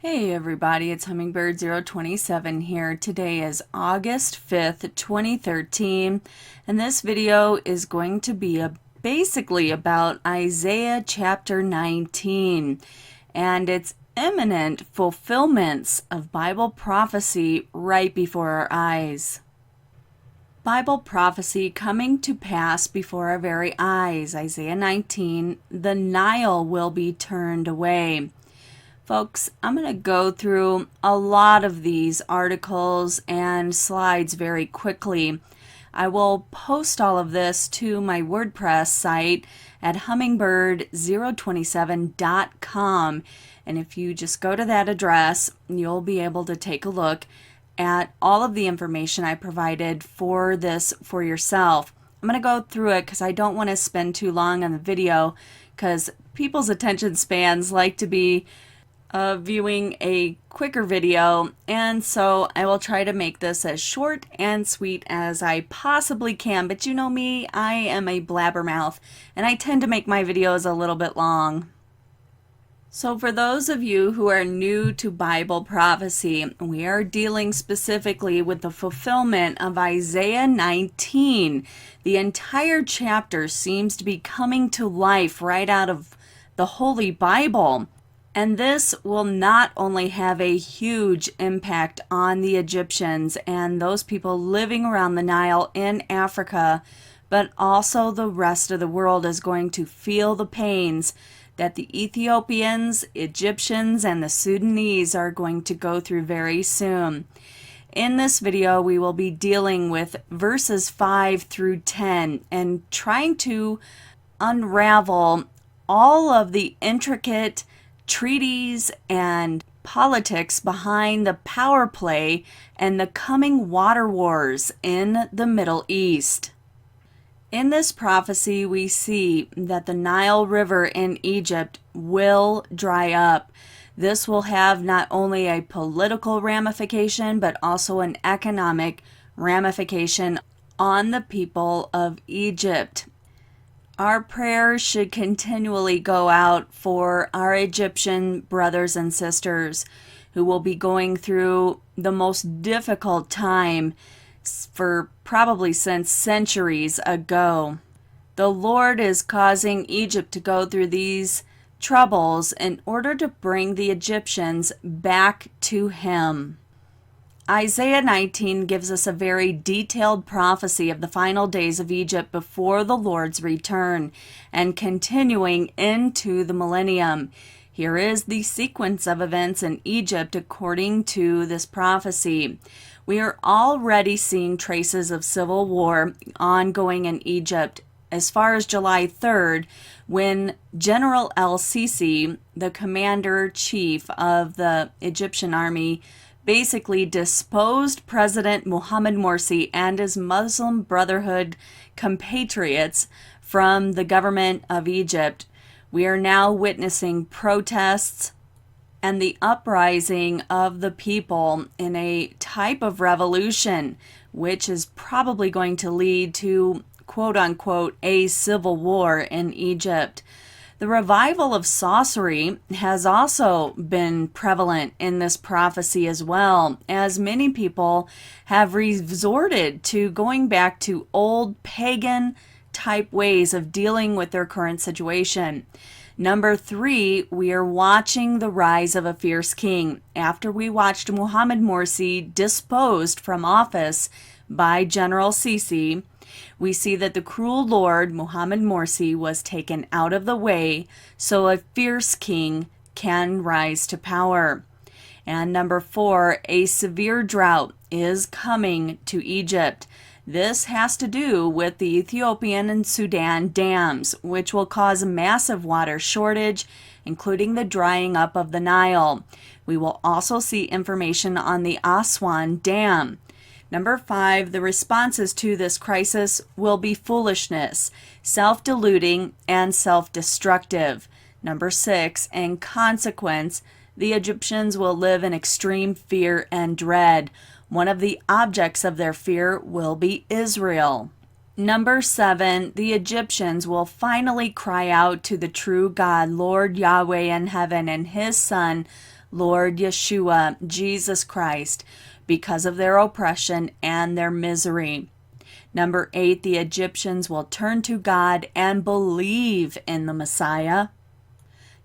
Hey everybody, it's Hummingbird027 here. Today is August 5th, 2013, and this video is going to be basically about Isaiah chapter 19 and its imminent fulfillments of Bible prophecy right before our eyes. Bible prophecy coming to pass before our very eyes. Isaiah 19, the Nile will be turned away. Folks, I'm going to go through a lot of these articles and slides very quickly. I will post all of this to my WordPress site at hummingbird027.com, and if you just go to that address, you'll be able to take a look at all of the information I provided for this for yourself. I'm going to go through it because I don't want to spend too long on the video because people's attention spans like to be viewing a quicker video, and so I will try to make this as short and sweet as I possibly can. But you know me, I am a blabbermouth and I tend to make my videos a little bit long. So for those of you who are new to Bible prophecy, we are dealing specifically with the fulfillment of Isaiah 19. The entire chapter seems to be coming to life right out of the Holy Bible. And this will not only have a huge impact on the Egyptians and those people living around the Nile in Africa, but also the rest of the world is going to feel the pains that the Ethiopians, Egyptians, and the Sudanese are going to go through very soon. In this video, we will be dealing with verses 5 through 10 and trying to unravel all of the intricate treaties and politics behind the power play and the coming water wars in the Middle East. In this prophecy, we see that the Nile River in Egypt will dry up. This will have not only a political ramification, but also an economic ramification on the people of Egypt. Our prayers should continually go out for our Egyptian brothers and sisters who will be going through the most difficult time for probably since centuries ago. The Lord is causing Egypt to go through these troubles in order to bring the Egyptians back to Him. Isaiah 19 gives us a very detailed prophecy of the final days of Egypt before the Lord's return and continuing into the millennium. Here is the sequence of events in Egypt according to this prophecy. We are already seeing traces of civil war ongoing in Egypt as far as July 3rd, when General el-Sisi, the commander-chief of the Egyptian army, basically disposed President Mohammed Morsi and his Muslim Brotherhood compatriots from the government of Egypt. We are now witnessing protests and the uprising of the people in a type of revolution, which is probably going to lead to, quote-unquote, a civil war in Egypt. The revival of sorcery has also been prevalent in this prophecy as well, as many people have resorted to going back to old pagan type ways of dealing with their current situation. Number 3, we are watching the rise of a fierce king. After we watched Mohammed Morsi disposed from office by General Sisi, we see that the cruel Lord, Mohammed Morsi, was taken out of the way so a fierce king can rise to power. And number 4, a severe drought is coming to Egypt. This has to do with the Ethiopian and Sudan dams, which will cause a massive water shortage, including the drying up of the Nile. We will also see information on the Aswan Dam. Number 5, the responses to this crisis will be foolishness, self-deluding, and self-destructive. Number 6, in consequence, the Egyptians will live in extreme fear and dread. One of the objects of their fear will be Israel. Number 7, the Egyptians will finally cry out to the true God, Lord Yahweh in heaven, and His Son, Lord Yeshua, Jesus Christ, because of their oppression and their misery. Number 8, the Egyptians will turn to God and believe in the Messiah.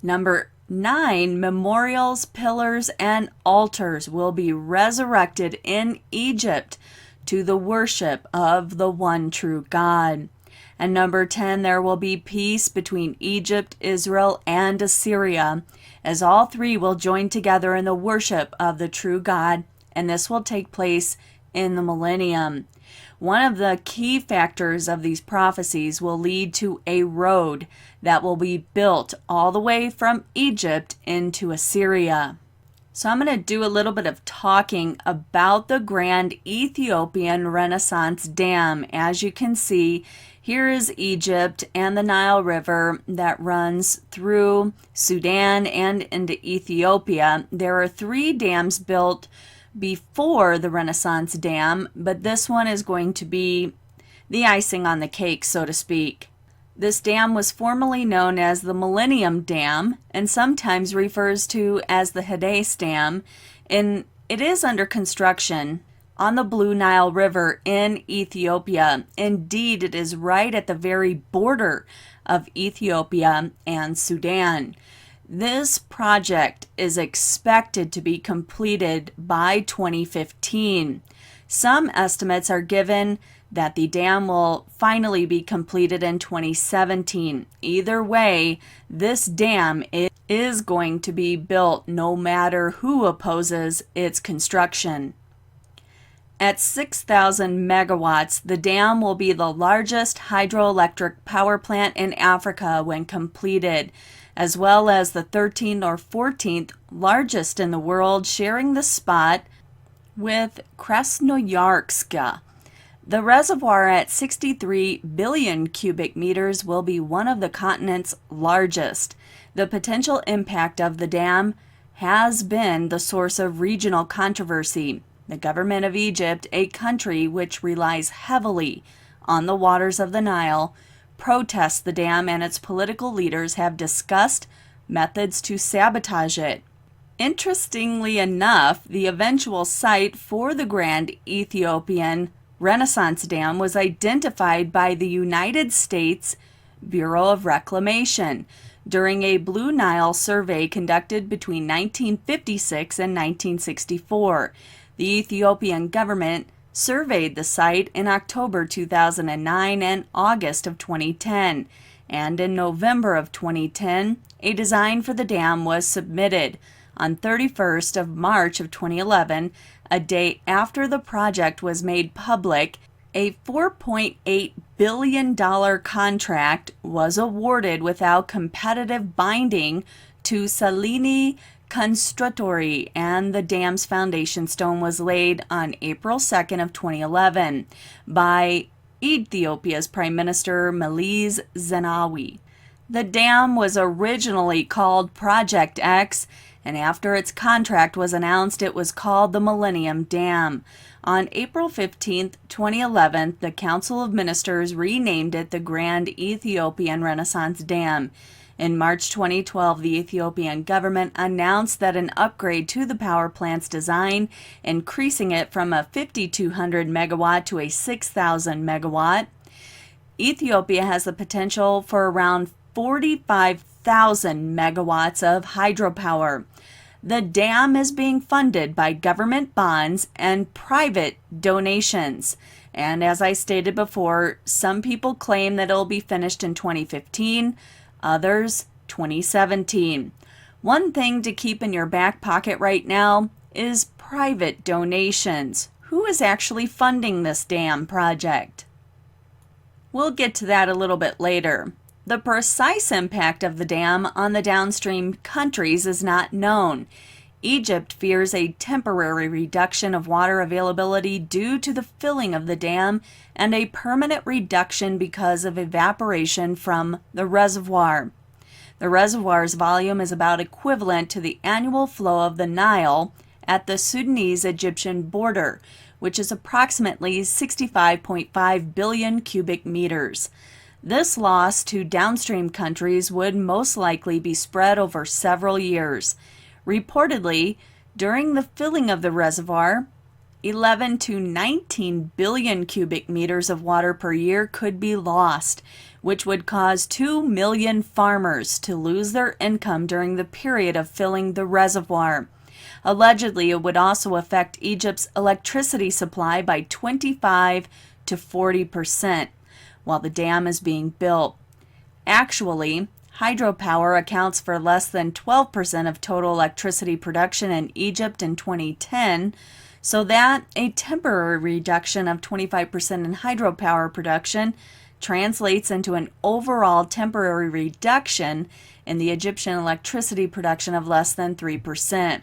Number 9, memorials, pillars, and altars will be resurrected in Egypt to the worship of the one true God. And number 10, there will be peace between Egypt, Israel, and Assyria, as all three will join together in the worship of the true God, and this will take place in the millennium. One of the key factors of these prophecies will lead to a road that will be built all the way from Egypt into Assyria. So I'm going to do a little bit of talking about the Grand Ethiopian Renaissance Dam. As you can see, here is Egypt and the Nile River that runs through Sudan and into Ethiopia. There are 3 dams built before the Renaissance Dam, but this one is going to be the icing on the cake, so to speak. This dam was formerly known as the Millennium Dam and sometimes refers to as the Hades Dam, and it is under construction on the Blue Nile River in Ethiopia. Indeed, it is right at the very border of Ethiopia and Sudan. This project is expected to be completed by 2015. Some estimates are given that the dam will finally be completed in 2017. Either way, this dam is going to be built no matter who opposes its construction. At 6,000 megawatts, the dam will be the largest hydroelectric power plant in Africa when completed, as well as the 13th or 14th largest in the world, sharing the spot with Krasnoyarsk. The reservoir at 63 billion cubic meters will be one of the continent's largest. The potential impact of the dam has been the source of regional controversy. The government of Egypt, a country which relies heavily on the waters of the Nile, protests the dam, and its political leaders have discussed methods to sabotage it. Interestingly enough, the eventual site for the Grand Ethiopian Renaissance Dam was identified by the United States Bureau of Reclamation during a Blue Nile survey conducted between 1956 and 1964. The Ethiopian government surveyed the site in October 2009 and August of 2010, and in November of 2010, a design for the dam was submitted. On 31st of March of 2011, a day after the project was made public, a $4.8 billion contract was awarded without competitive binding to Salini Construttori, and the dam's foundation stone was laid on April 2nd of 2011 by Ethiopia's Prime Minister Meles Zenawi. The dam was originally called Project X, and after its contract was announced, it was called the Millennium Dam. On April 15, 2011, the Council of Ministers renamed it the Grand Ethiopian Renaissance Dam. In March 2012, the Ethiopian government announced that an upgrade to the power plant's design, increasing it from a 5,200 megawatt to a 6,000 megawatt. Ethiopia has the potential for around 45,000 megawatts of hydropower. The dam is being funded by government bonds and private donations. And as I stated before, some people claim that it will be finished in 2015, others 2017. One thing to keep in your back pocket right now is private donations. Who is actually funding this dam project? We'll get to that a little bit later. The precise impact of the dam on the downstream countries is not known. Egypt fears a temporary reduction of water availability due to the filling of the dam and a permanent reduction because of evaporation from the reservoir. The reservoir's volume is about equivalent to the annual flow of the Nile at the Sudanese-Egyptian border, which is approximately 65.5 billion cubic meters. This loss to downstream countries would most likely be spread over several years. Reportedly, during the filling of the reservoir, 11 to 19 billion cubic meters of water per year could be lost, which would cause 2 million farmers to lose their income during the period of filling the reservoir. Allegedly, it would also affect Egypt's electricity supply by 25 to 40% while the dam is being built. Actually, hydropower accounts for less than 12% of total electricity production in Egypt in 2010, so that a temporary reduction of 25% in hydropower production translates into an overall temporary reduction in the Egyptian electricity production of less than 3%.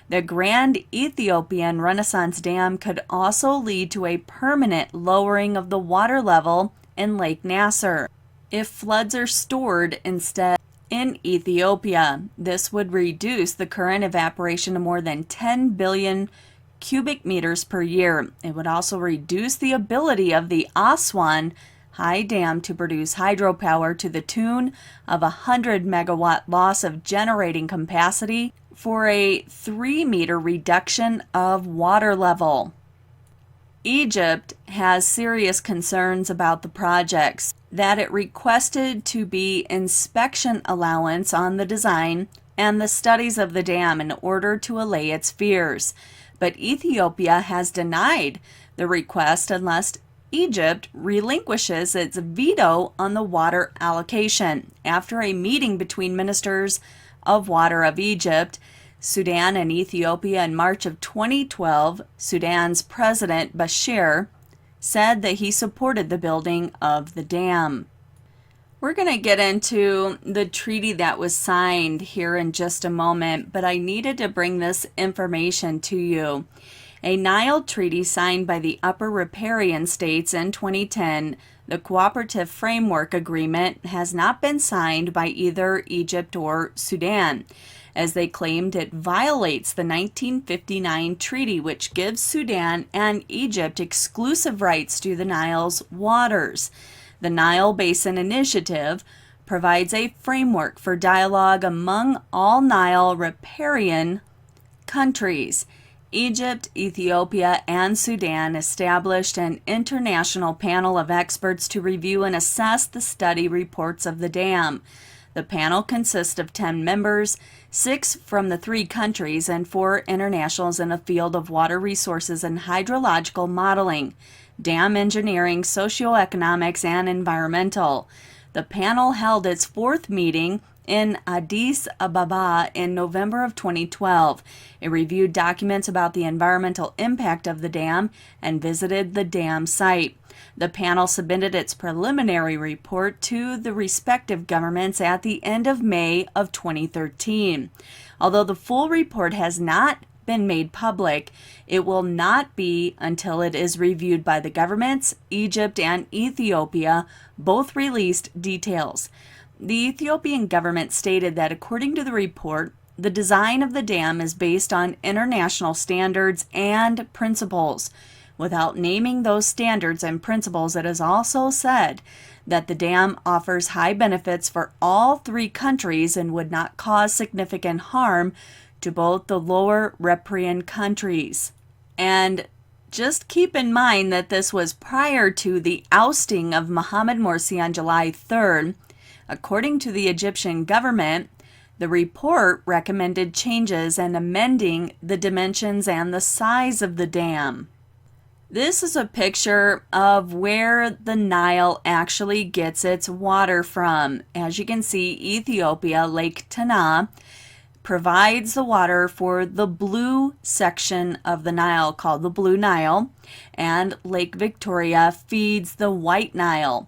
The Grand Ethiopian Renaissance Dam could also lead to a permanent lowering of the water level in Lake Nasser. If floods are stored instead in Ethiopia, this would reduce the current evaporation to more than 10 billion cubic meters per year. It would also reduce the ability of the Aswan High Dam to produce hydropower to the tune of 100 megawatt loss of generating capacity for a 3-meter reduction of water level. Egypt has serious concerns about the projects, that it requested to be inspection allowance on the design and the studies of the dam in order to allay its fears. But Ethiopia has denied the request unless Egypt relinquishes its veto on the water allocation. After a meeting between ministers of water of Egypt, Sudan, and Ethiopia in March of 2012, Sudan's President Bashir said that he supported the building of the dam. We're going to get into the treaty that was signed here in just a moment, but I needed to bring this information to you. A Nile treaty signed by the Upper Riparian states in 2010, the Cooperative Framework Agreement, has not been signed by either Egypt or Sudan, as they claimed it violates the 1959 treaty, which gives Sudan and Egypt exclusive rights to the Nile's waters. The Nile Basin Initiative provides a framework for dialogue among all Nile riparian countries. Egypt, Ethiopia, and Sudan established an international panel of experts to review and assess the study reports of the dam. The panel consists of 10 members, 6 from the 3 countries, and 4 internationals in the field of water resources and hydrological modeling, dam engineering, socioeconomics, and environmental. The panel held its 4th meeting in Addis Ababa in November of 2012. It reviewed documents about the environmental impact of the dam and visited the dam site. The panel submitted its preliminary report to the respective governments at the end of May of 2013. Although the full report has not been made public, it will not be until it is reviewed by the governments. Egypt and Ethiopia both released details. The Ethiopian government stated that according to the report, the design of the dam is based on international standards and principles. Without naming those standards and principles, it is also said that the dam offers high benefits for all 3 countries and would not cause significant harm to both the lower Riparian countries. And just keep in mind that this was prior to the ousting of Mohamed Morsi on July 3rd. According to the Egyptian government, the report recommended changes and amending the dimensions and the size of the dam. This is a picture of where the Nile actually gets its water from. As you can see, Ethiopia, Lake Tana, provides the water for the blue section of the Nile, called the Blue Nile, and Lake Victoria feeds the White Nile.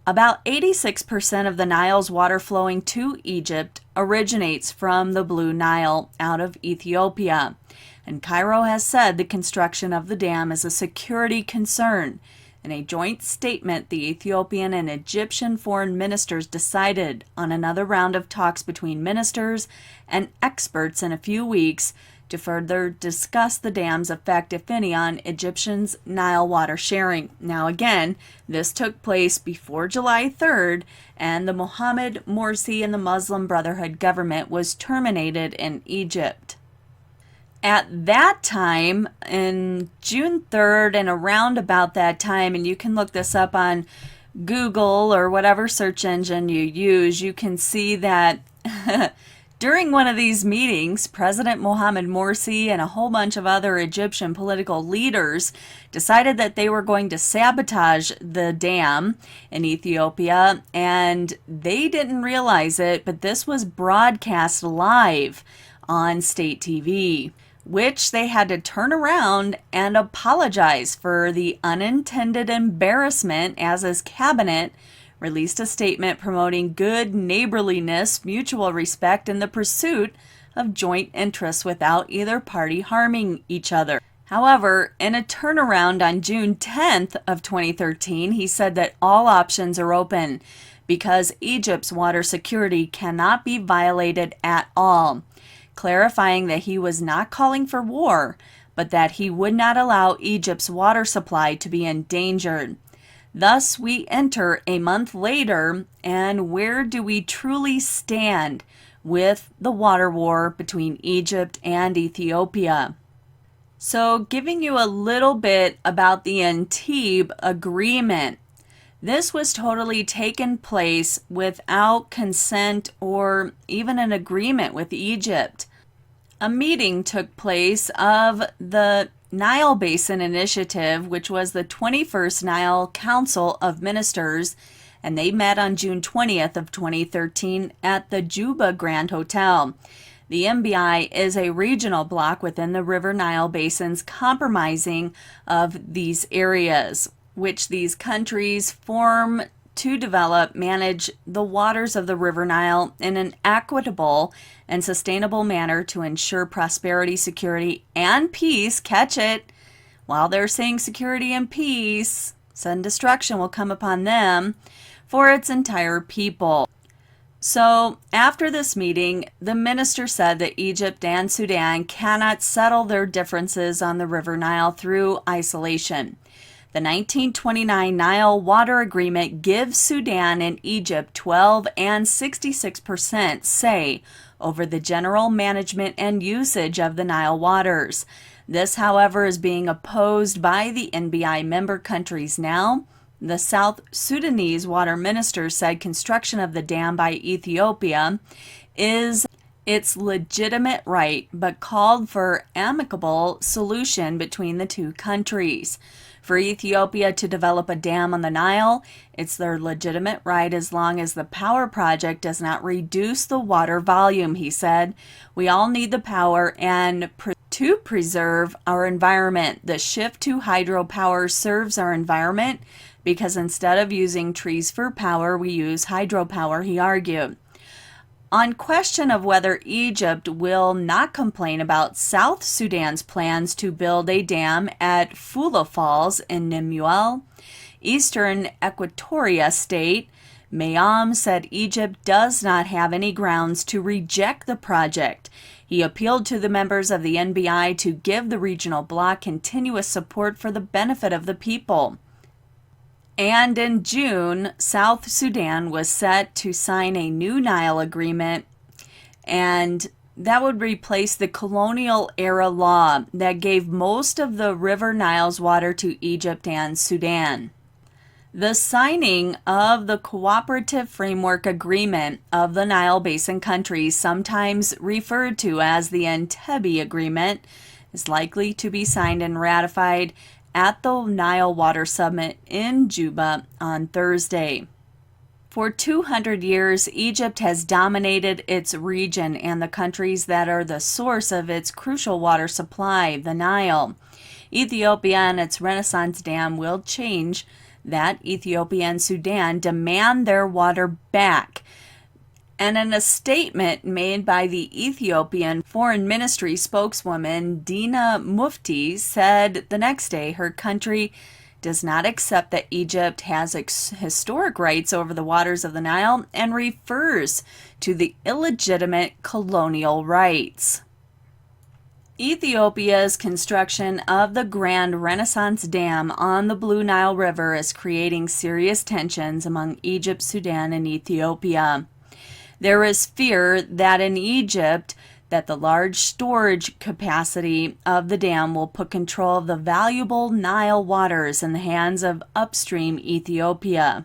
About 86% of the Nile's water flowing to Egypt originates from the Blue Nile out of Ethiopia. And Cairo has said the construction of the dam is a security concern. In a joint statement, the Ethiopian and Egyptian foreign ministers decided on another round of talks between ministers and experts in a few weeks to further discuss the dam's effect, if any, on Egyptians' Nile water sharing. Now again, this took place before July 3rd, and the Mohammed Morsi and the Muslim Brotherhood government was terminated in Egypt. At that time, in June 3rd and around about that time, and you can look this up on Google or whatever search engine you use, you can see that during one of these meetings, President Mohammed Morsi and a whole bunch of other Egyptian political leaders decided that they were going to sabotage the dam in Ethiopia, and they didn't realize it, but this was broadcast live on state TV, which they had to turn around and apologize for the unintended embarrassment, as his cabinet released a statement promoting good neighborliness, mutual respect, and the pursuit of joint interests without either party harming each other. However, in a turnaround on June 10th of 2013, he said that all options are open because Egypt's water security cannot be violated at all, clarifying that he was not calling for war, but that he would not allow Egypt's water supply to be endangered. Thus, we enter a month later, and where do we truly stand with the water war between Egypt and Ethiopia? So, giving you a little bit about the Entebbe Agreement. This was totally taken place without consent or even an agreement with Egypt. A meeting took place of the Nile Basin Initiative, which was the 21st Nile Council of Ministers, and they met on June 20th of 2013 at the Juba Grand Hotel. The MBI is a regional bloc within the River Nile Basin's comprising of these areas, which these countries form to develop, manage the waters of the River Nile in an equitable and sustainable manner to ensure prosperity, security, and peace. Catch it. While they're saying security and peace, sudden destruction will come upon them for its entire people. So, after this meeting, the minister said that Egypt and Sudan cannot settle their differences on the River Nile through isolation. The 1929 Nile Water Agreement gives Sudan and Egypt 12 and 66% say over the general management and usage of the Nile waters. This, however, is being opposed by the NBI member countries now. The South Sudanese water minister said construction of the dam by Ethiopia is its legitimate right, but called for amicable solution between the two countries. For Ethiopia to develop a dam on the Nile, it's their legitimate right as long as the power project does not reduce the water volume, he said. We all need the power and to preserve our environment. The shift to hydropower serves our environment because instead of using trees for power, we use hydropower, he argued. On question of whether Egypt will not complain about South Sudan's plans to build a dam at Fula Falls in Nimuel, eastern Equatoria state, Mayam said Egypt does not have any grounds to reject the project. He appealed to the members of the NBI to give the regional bloc continuous support for the benefit of the people. And in June, South Sudan was set to sign a new Nile agreement, and that would replace the colonial-era law that gave most of the River Nile's water to Egypt and Sudan. The signing of the Cooperative Framework Agreement of the Nile Basin countries, sometimes referred to as the Entebbe Agreement, is likely to be signed and ratified at the Nile Water Summit in Juba on Thursday. For 200 years, Egypt has dominated its region and the countries that are the source of its crucial water supply, the Nile. Ethiopia and its Renaissance Dam will change that. Ethiopia and Sudan demand their water back. And in a statement made by the Ethiopian Foreign Ministry spokeswoman Dina Mufti said the next day her country does not accept that Egypt has historic rights over the waters of the Nile and refers to the illegitimate colonial rights. Ethiopia's construction of the Grand Renaissance Dam on the Blue Nile River is creating serious tensions among Egypt, Sudan, and Ethiopia. There is fear that in Egypt, that the large storage capacity of the dam will put control of the valuable Nile waters in the hands of upstream Ethiopia.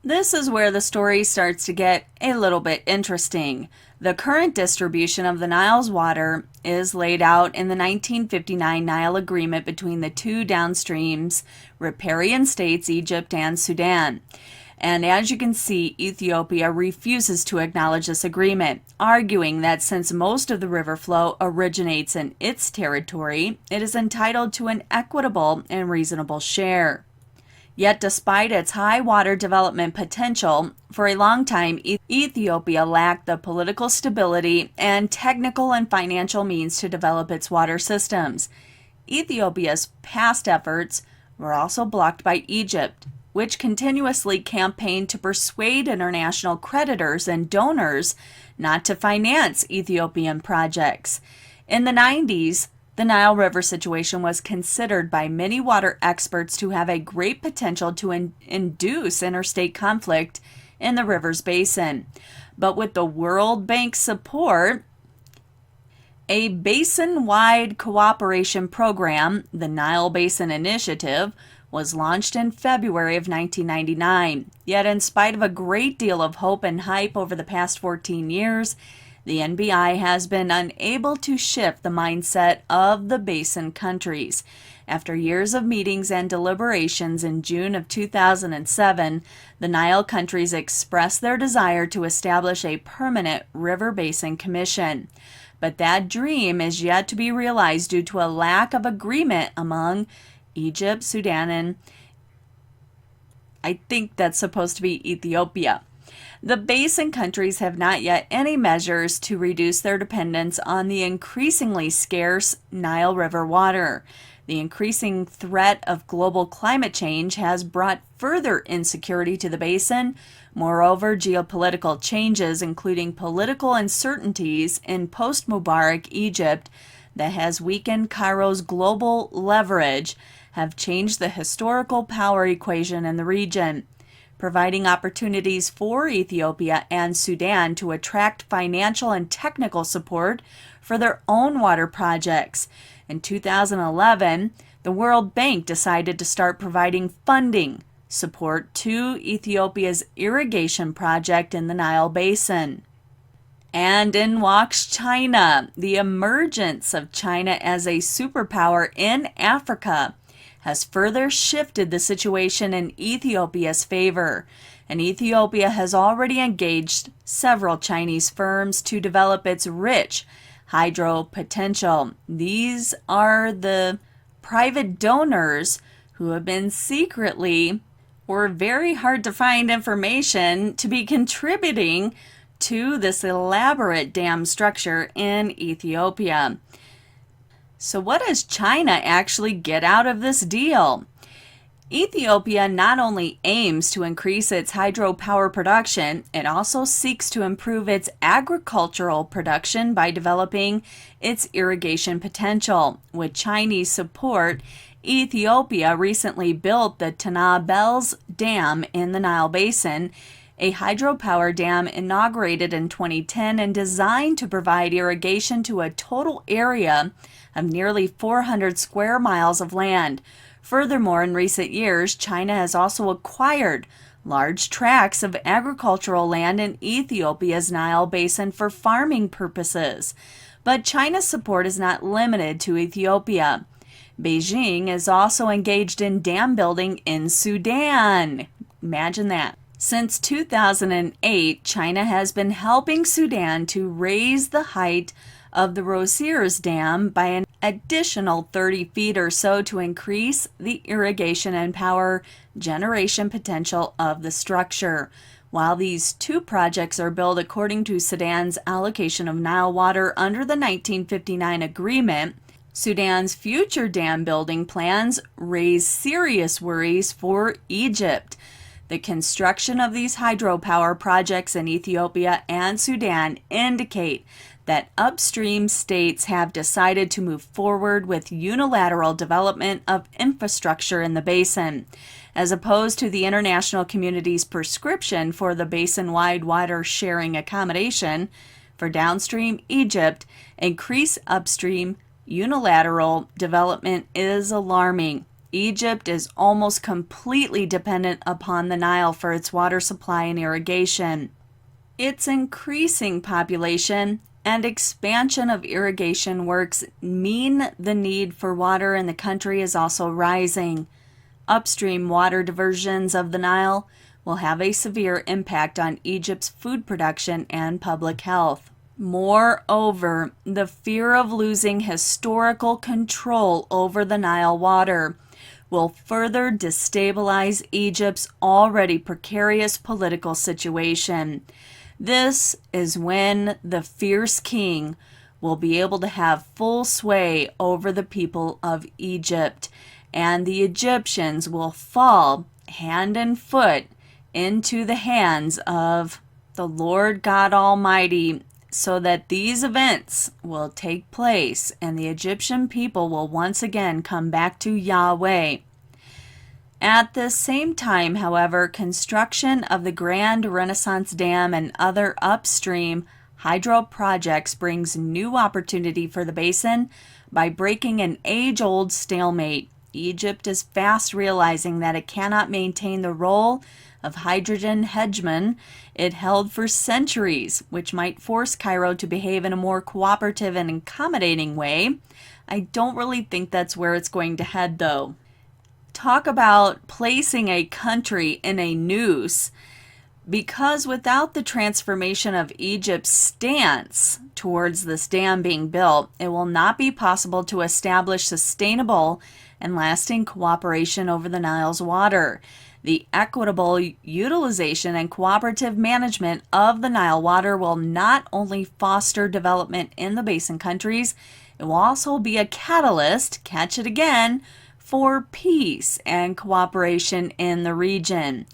This is where the story starts to get a little bit interesting. The current distribution of the Nile's water is laid out in the 1959 Nile Agreement between the two downstreams riparian states, Egypt and Sudan. And as you can see, Ethiopia refuses to acknowledge this agreement, arguing that since most of the river flow originates in its territory, it is entitled to an equitable and reasonable share. Yet despite its high water development potential, for a long time Ethiopia lacked the political stability and technical and financial means to develop its water systems. Ethiopia's past efforts were also blocked by Egypt, which continuously campaigned to persuade international creditors and donors not to finance Ethiopian projects. In the 90s, the Nile River situation was considered by many water experts to have a great potential to induce interstate conflict in the river's basin. But with the World Bank's support, a basin-wide cooperation program, the Nile Basin Initiative, was launched in February of 1999. Yet in spite of a great deal of hope and hype over the past 14 years, the NBI has been unable to shift the mindset of the Basin countries. After years of meetings and deliberations in June of 2007, the Nile countries expressed their desire to establish a permanent River Basin Commission. But that dream is yet to be realized due to a lack of agreement among Egypt, Sudan, and I think that's supposed to be Ethiopia. The Basin countries have not yet any measures to reduce their dependence on the increasingly scarce Nile River water. The increasing threat of global climate change has brought further insecurity to the basin. Moreover, geopolitical changes, including political uncertainties in post-Mubarak Egypt that has weakened Cairo's global leverage, have changed the historical power equation in the region, providing opportunities for Ethiopia and Sudan to attract financial and technical support for their own water projects. In 2011, the World Bank decided to start providing funding support to Ethiopia's irrigation project in the Nile Basin. And in walks China. The emergence of China as a superpower in Africa has further shifted the situation in Ethiopia's favor, and Ethiopia has already engaged several Chinese firms to develop its rich hydro potential. These are the private donors who have been secretly or very hard to find information to be contributing to this elaborate dam structure in Ethiopia. So what does China actually get out of this deal? Ethiopia not only aims to increase its hydropower production, it also seeks to improve its agricultural production by developing its irrigation potential. With Chinese support, Ethiopia recently built the Tana Bells Dam in the Nile Basin, a hydropower dam inaugurated in 2010 and designed to provide irrigation to a total area of nearly 400 square miles of land. Furthermore, in recent years, China has also acquired large tracts of agricultural land in Ethiopia's Nile Basin for farming purposes. But China's support is not limited to Ethiopia. Beijing is also engaged in dam building in Sudan. Imagine that. Since 2008, China has been helping Sudan to raise the height of the Rosiers Dam by an additional 30 feet or so to increase the irrigation and power generation potential of the structure. While these two projects are built according to Sudan's allocation of Nile water under the 1959 agreement, Sudan's future dam building plans raise serious worries for Egypt. The construction of these hydropower projects in Ethiopia and Sudan indicate that upstream states have decided to move forward with unilateral development of infrastructure in the basin, as opposed to the international community's prescription for the basin-wide water sharing accommodation. For downstream Egypt, increased upstream unilateral development is alarming. Egypt is almost completely dependent upon the Nile for its water supply and irrigation. Its increasing population and expansion of irrigation works mean the need for water in the country is also rising. Upstream water diversions of the Nile will have a severe impact on Egypt's food production and public health. Moreover, the fear of losing historical control over the Nile water will further destabilize Egypt's already precarious political situation. This is when the fierce king will be able to have full sway over the people of Egypt, and the Egyptians will fall hand and foot into the hands of the Lord God Almighty, so that these events will take place and the Egyptian people will once again come back to Yahweh. At the same time, however, construction of the Grand Renaissance Dam and other upstream hydro projects brings new opportunity for the basin by breaking an age-old stalemate. Egypt is fast realizing that it cannot maintain the role of hydrogen hegemon it held for centuries, which might force Cairo to behave in a more cooperative and accommodating way. I don't really think that's where it's going to head, though. Talk about placing a country in a noose, because without the transformation of Egypt's stance towards this dam being built, it will not be possible to establish sustainable and lasting cooperation over the Nile's water. The equitable utilization and cooperative management of the Nile water will not only foster development in the basin countries, it will also be a catalyst, catch it again, for peace and cooperation in the region.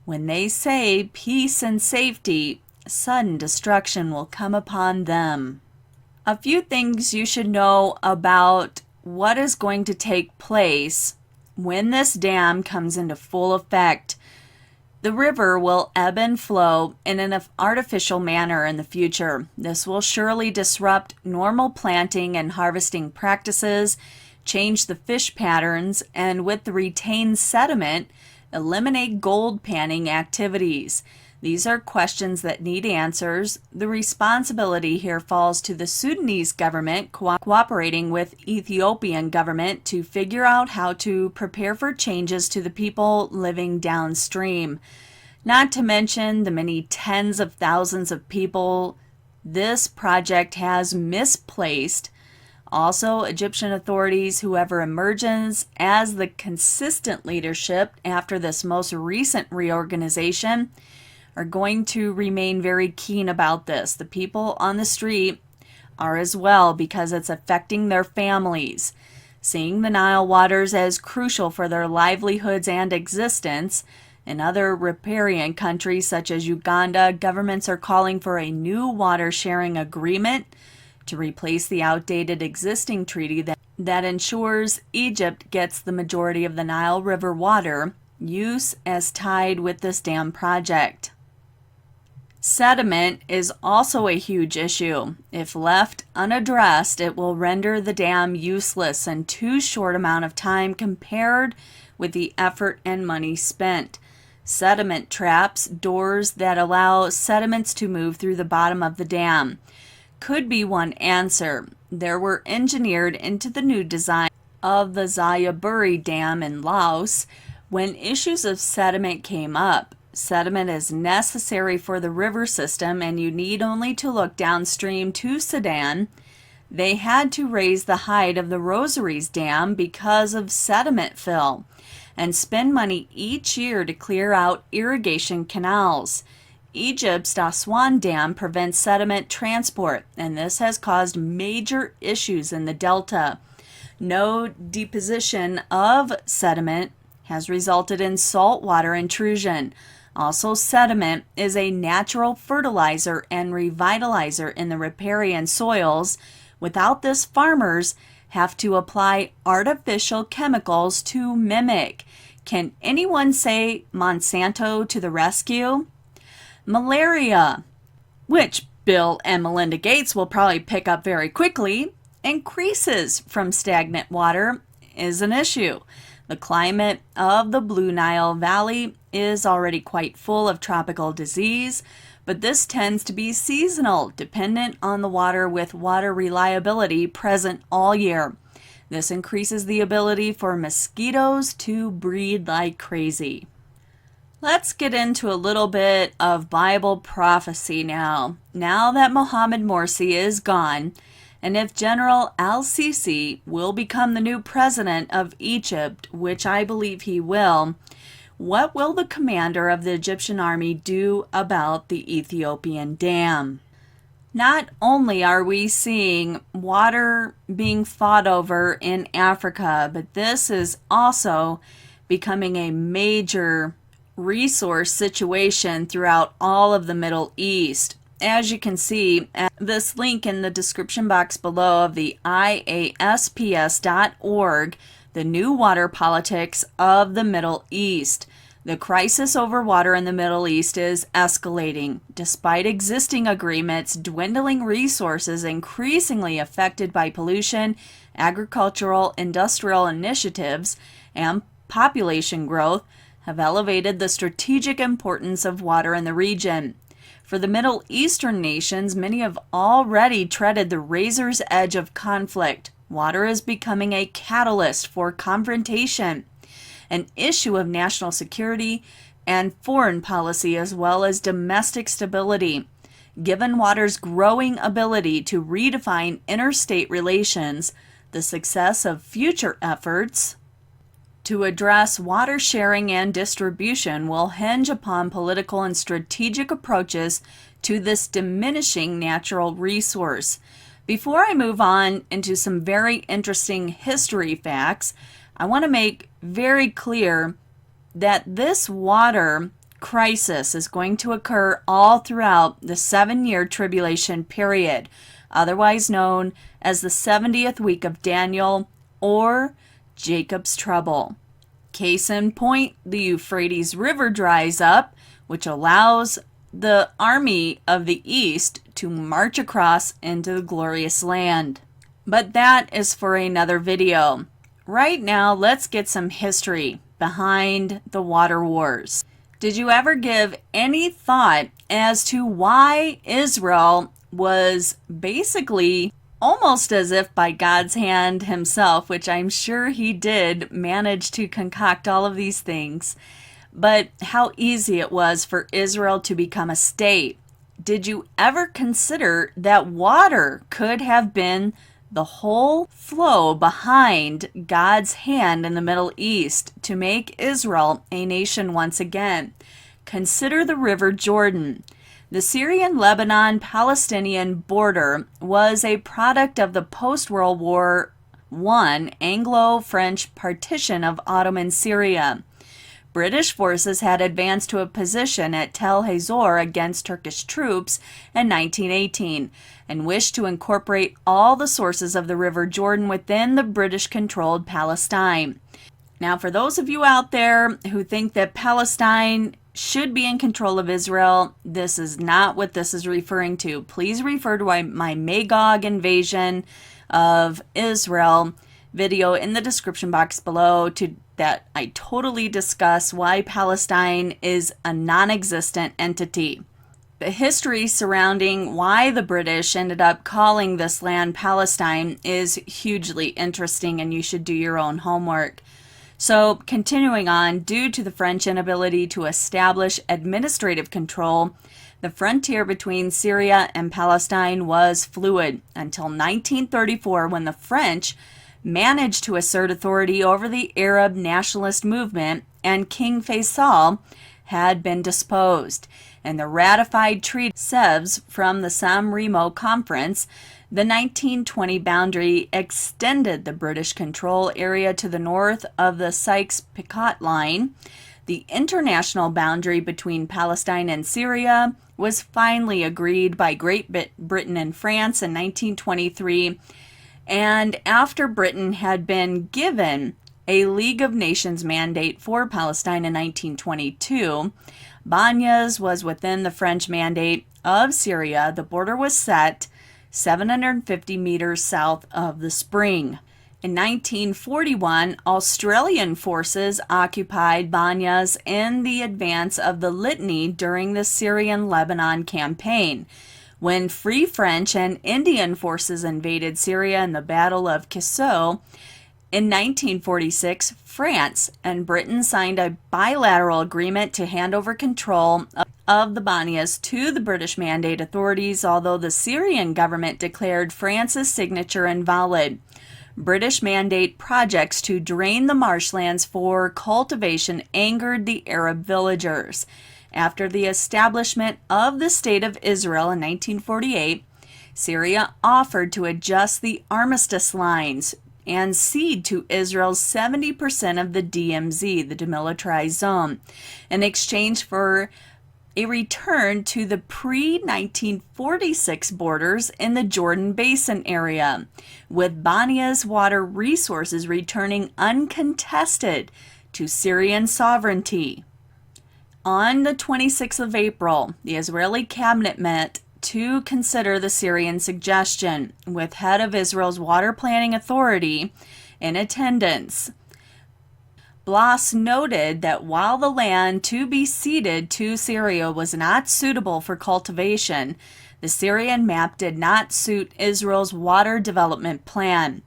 When they say peace and safety, sudden destruction will come upon them. A few things you should know about what is going to take place when this dam comes into full effect. The river will ebb and flow in an artificial manner in the future. This will surely disrupt normal planting and harvesting practices, change the fish patterns, and with the retained sediment, eliminate gold panning activities. These are questions that need answers. The responsibility here falls to the Sudanese government cooperating with Ethiopian government to figure out how to prepare for changes to the people living downstream. Not to mention the many tens of thousands of people this project has misplaced. Also, Egyptian authorities, whoever emerges as the consistent leadership after this most recent reorganization, are going to remain very keen about this. The people on the street are as well, because it's affecting their families. Seeing the Nile waters as crucial for their livelihoods and existence, in other riparian countries such as Uganda, governments are calling for a new water sharing agreement to replace the outdated existing treaty that ensures Egypt gets the majority of the Nile River water use as tied with this dam project. Sediment is also a huge issue. If left unaddressed, it will render the dam useless in too short amount of time compared with the effort and money spent. Sediment traps, doors that allow sediments to move through the bottom of the dam, could be one answer. There were engineered into the new design of the Zayaburi Dam in Laos when issues of sediment came up. Sediment is necessary for the river system, and you need only to look downstream to Sudan. They had to raise the height of the Rosaries Dam because of sediment fill, and spend money each year to clear out irrigation canals. Egypt's Aswan Dam prevents sediment transport, and this has caused major issues in the delta. No deposition of sediment has resulted in saltwater intrusion. Also, sediment is a natural fertilizer and revitalizer in the riparian soils. Without this, farmers have to apply artificial chemicals to mimic. Can anyone say Monsanto to the rescue? Malaria, which Bill and Melinda Gates will probably pick up very quickly, increases from stagnant water is an issue. The climate of the Blue Nile Valley is already quite full of tropical disease, but this tends to be seasonal, dependent on the water with water reliability present all year. This increases the ability for mosquitoes to breed like crazy. Let's get into a little bit of Bible prophecy now. Now that Mohammed Morsi is gone, and if General al-Sisi will become the new president of Egypt, which I believe he will, what will the commander of the Egyptian army do about the Ethiopian dam? Not only are we seeing water being fought over in Africa, but this is also becoming a major resource situation throughout all of the Middle East. As you can see at this link in the description box below of the iasps.org, the new water politics of the Middle East. The crisis over water in the Middle East is escalating. Despite existing agreements, dwindling resources increasingly affected by pollution, agricultural, industrial initiatives, and population growth have elevated the strategic importance of water in the region. For the Middle Eastern nations, many have already treaded the razor's edge of conflict. Water is becoming a catalyst for confrontation, an issue of national security and foreign policy as well as domestic stability. Given water's growing ability to redefine interstate relations, the success of future efforts to address water sharing and distribution will hinge upon political and strategic approaches to this diminishing natural resource. Before I move on into some very interesting history facts, I want to make very clear that this water crisis is going to occur all throughout the 7-year tribulation period, otherwise known as the 70th week of Daniel or Jacob's trouble. Case in point, the Euphrates River dries up, which allows the army of the east to march across into the glorious land. But that is for another video. Right now, let's get some history behind the water wars. Did you ever give any thought as to why Israel was basically almost as if by God's hand himself, which I'm sure he did manage to concoct all of these things, but how easy it was for Israel to become a state? Did you ever consider that water could have been the whole flow behind God's hand in the Middle East to make Israel a nation once again? Consider the River Jordan. The Syrian-Lebanon-Palestinian border was a product of the post-World War I Anglo-French partition of Ottoman Syria. British forces had advanced to a position at Tel Hazor against Turkish troops in 1918 and wished to incorporate all the sources of the River Jordan within the British-controlled Palestine. Now, for those of you out there who think that Palestine should be in control of Israel, this is not what this is referring to. Please refer to my Magog invasion of Israel video in the description box below that I totally discuss why Palestine is a non-existent entity. The history surrounding why the British ended up calling this land Palestine is hugely interesting, and you should do your own homework. So, continuing on, due to the French inability to establish administrative control, the frontier between Syria and Palestine was fluid until 1934, when the French managed to assert authority over the Arab nationalist movement and King Faisal had been disposed. And the ratified Treaty Sèvres from the San Remo Conference, The 1920 boundary extended the British control area to the north of the Sykes-Picot Line. The international boundary between Palestine and Syria was finally agreed by Great Britain and France in 1923, and after Britain had been given a League of Nations mandate for Palestine in 1922, Banyas was within the French mandate of Syria. The border was set 750 meters south of the spring. In 1941, Australian forces occupied Banyas in the advance of the Litany during the Syrian-Lebanon campaign. When Free French and Indian forces invaded Syria in the Battle of Kiso, in 1946, France and Britain signed a bilateral agreement to hand over control of the Banyas to the British Mandate authorities, although the Syrian government declared France's signature invalid. British Mandate projects to drain the marshlands for cultivation angered the Arab villagers. After the establishment of the State of Israel in 1948, Syria offered to adjust the armistice lines and cede to Israel 70% of the DMZ, the demilitarized zone, in exchange for a return to the pre-1946 borders in the Jordan Basin area, with Banyas water resources returning uncontested to Syrian sovereignty. On the 26th of April, the Israeli cabinet met to consider the Syrian suggestion, with head of Israel's water planning authority in attendance. Blas noted that while the land to be ceded to Syria was not suitable for cultivation, the Syrian map did not suit Israel's water development plan.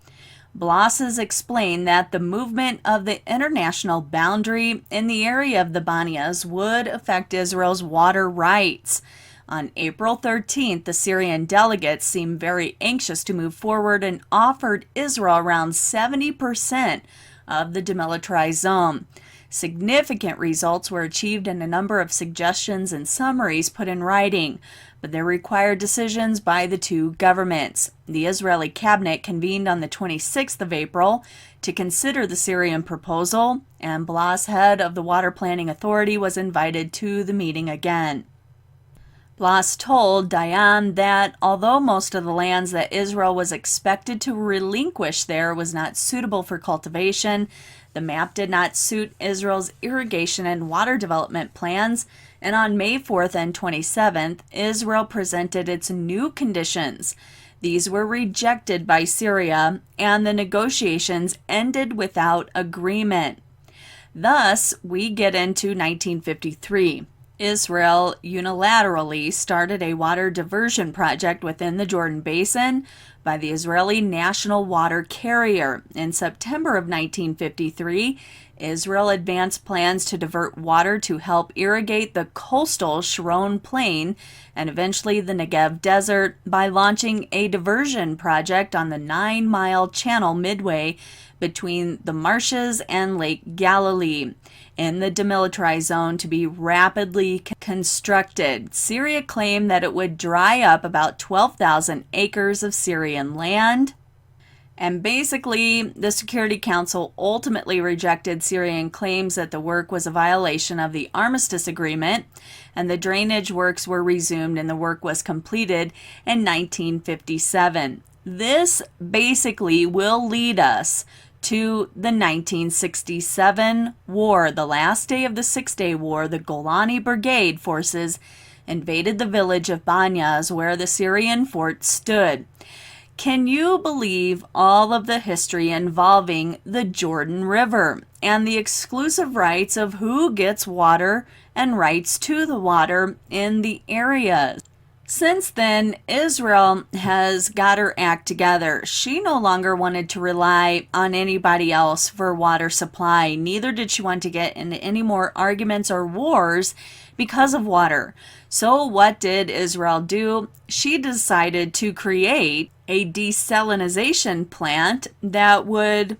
Blas explained that the movement of the international boundary in the area of the Banyas would affect Israel's water rights. On April 13th, the Syrian delegates seemed very anxious to move forward and offered Israel around 70% of the demilitarized zone. Significant results were achieved in a number of suggestions and summaries put in writing, but they required decisions by the two governments. The Israeli cabinet convened on the 26th of April to consider the Syrian proposal, and Blas, head of the Water Planning Authority, was invited to the meeting again. Blas told Dayan that although most of the lands that Israel was expected to relinquish there was not suitable for cultivation, the map did not suit Israel's irrigation and water development plans, and on May 4th and 27th, Israel presented its new conditions. These were rejected by Syria, and the negotiations ended without agreement. Thus, we get into 1953. Israel unilaterally started a water diversion project within the Jordan Basin by the Israeli National Water Carrier. In September of 1953, Israel advanced plans to divert water to help irrigate the coastal Sharon Plain and eventually the Negev Desert by launching a diversion project on the 9-mile channel midway between the marshes and Lake Galilee in the demilitarized zone to be rapidly constructed. Syria claimed that it would dry up about 12,000 acres of Syrian land. And basically, the Security Council ultimately rejected Syrian claims that the work was a violation of the armistice agreement, and the drainage works were resumed and the work was completed in 1957. This basically will lead us to the 1967 war. The last day of the Six-Day War, the Golani Brigade forces invaded the village of Banyas, where the Syrian fort stood. Can you believe all of the history involving the Jordan River and the exclusive rights of who gets water and rights to the water in the area? Since then, Israel has got her act together. She no longer wanted to rely on anybody else for water supply. Neither did she want to get into any more arguments or wars because of water. So what did Israel do? She decided to create a desalination plant that would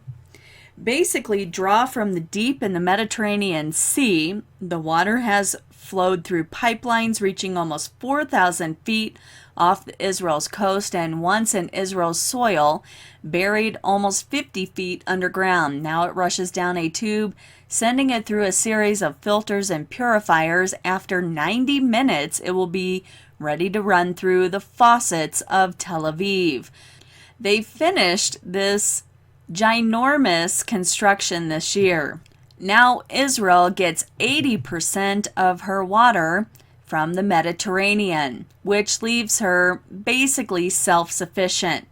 basically draw from the deep in the Mediterranean Sea. The water has flowed through pipelines reaching almost 4,000 feet off Israel's coast and once in Israel's soil, buried almost 50 feet underground. Now it rushes down a tube, sending it through a series of filters and purifiers. After 90 minutes, it will be ready to run through the faucets of Tel Aviv. They finished this ginormous construction this year. Now Israel gets 80% of her water from the Mediterranean, which leaves her basically self-sufficient.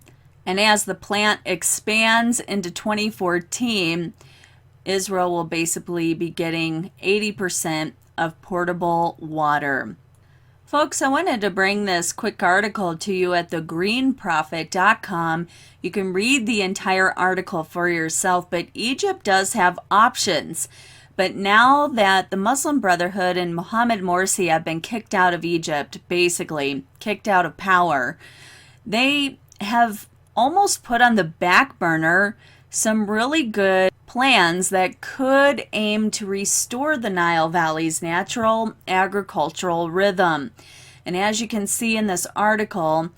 And as the plant expands into 2014, Israel will basically be getting 80% of portable water. Folks, I wanted to bring this quick article to you at thegreenprophet.com. You can read the entire article for yourself, but Egypt does have options. But now that the Muslim Brotherhood and Mohammed Morsi have been kicked out of Egypt, basically kicked out of power, they have almost put on the back burner some really good plans that could aim to restore the Nile Valley's natural agricultural rhythm. And as you can see in this article,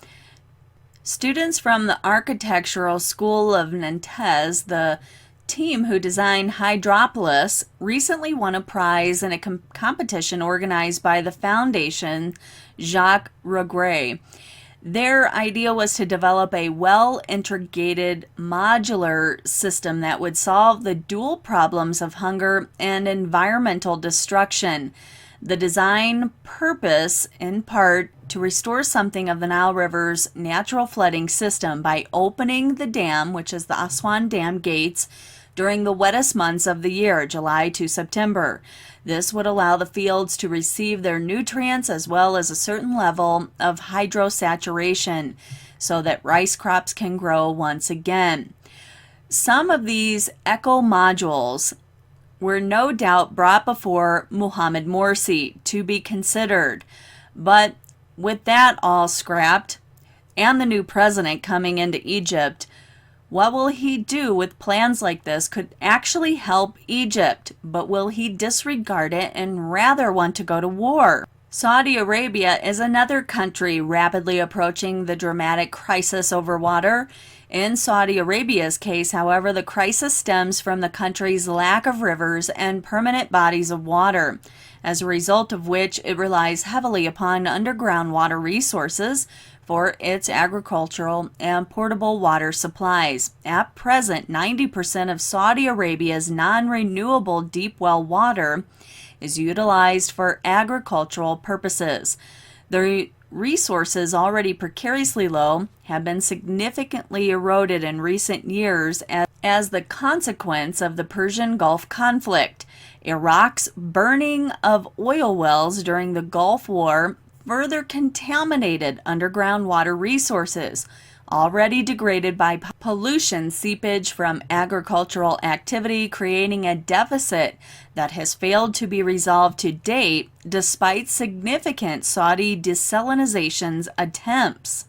students from the Architectural School of Nantes, the team who designed Hydropolis, recently won a prize in a competition organized by the foundation Jacques Regret. Their idea was to develop a well-integrated modular system that would solve the dual problems of hunger and environmental destruction. The design purpose, in part, to restore something of the Nile River's natural flooding system by opening the dam, which is the Aswan Dam gates, during the wettest months of the year, July to September. This would allow the fields to receive their nutrients as well as a certain level of hydrosaturation so that rice crops can grow once again. Some of these eco-modules were no doubt brought before Mohammed Morsi to be considered, but with that all scrapped and the new president coming into Egypt, what will he do with plans like this could actually help Egypt, but will he disregard it and rather want to go to war? Saudi Arabia is another country rapidly approaching the dramatic crisis over water. In Saudi Arabia's case, however, the crisis stems from the country's lack of rivers and permanent bodies of water, as a result of which it relies heavily upon underground water resources for its agricultural and portable water supplies. At present, 90% of Saudi Arabia's non-renewable deep well water is utilized for agricultural purposes. The resources, already precariously low, have been significantly eroded in recent years as the consequence of the Persian Gulf conflict. Iraq's burning of oil wells during the Gulf War further contaminated underground water resources, already degraded by pollution seepage from agricultural activity, creating a deficit that has failed to be resolved to date despite significant Saudi desalinization attempts.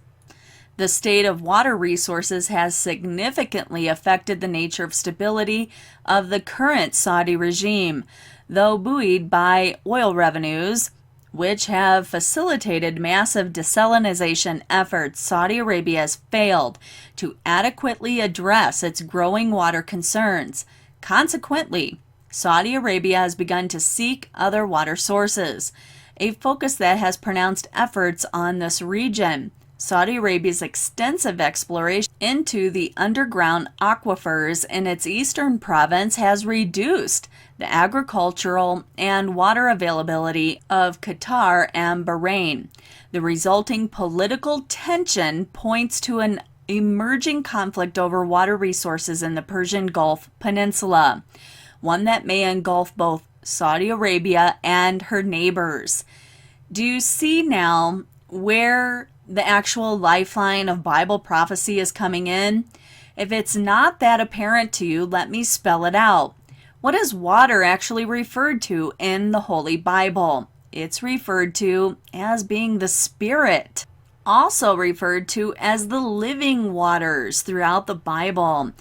The state of water resources has significantly affected the nature of stability of the current Saudi regime, though buoyed by oil revenues, which have facilitated massive desalinization efforts. Saudi Arabia has failed to adequately address its growing water concerns. Consequently, Saudi Arabia has begun to seek other water sources, a focus that has pronounced efforts on this region. Saudi Arabia's extensive exploration into the underground aquifers in its eastern province has reduced the agricultural and water availability of Qatar and Bahrain. The resulting political tension points to an emerging conflict over water resources in the Persian Gulf Peninsula, one that may engulf both Saudi Arabia and her neighbors. Do you see now where the actual lifeline of Bible prophecy is coming in? If it's not that apparent to you, let me spell it out. What is water actually referred to in the Holy Bible? It's referred to as being the Spirit, also referred to as the living waters throughout the Bible.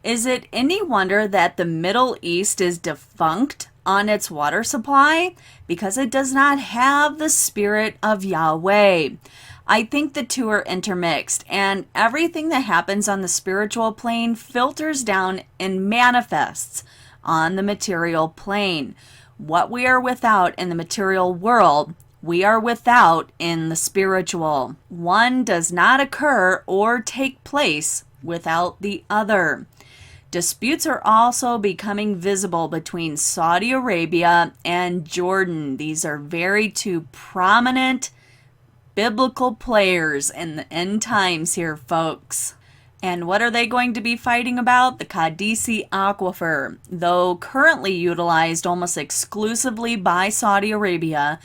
Is it any wonder that the Middle East is defunct on its water supply? Because it does not have the Spirit of Yahweh. I think the two are intermixed, and everything that happens on the spiritual plane filters down and manifests on the material plane. What we are without in the material world, we are without in the spiritual. One does not occur or take place without the other. Disputes are also becoming visible between Saudi Arabia and Jordan. These are very two prominent biblical players in the end times here, folks. And what are they going to be fighting about? The Qadisi Aquifer. Though currently utilized almost exclusively by Saudi Arabia,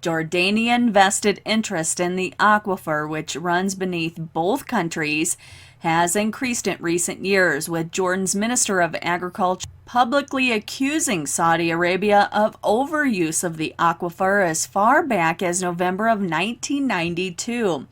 Jordanian vested interest in the aquifer, which runs beneath both countries, has increased in recent years, with Jordan's Minister of Agriculture publicly accusing Saudi Arabia of overuse of the aquifer as far back as November of 1992,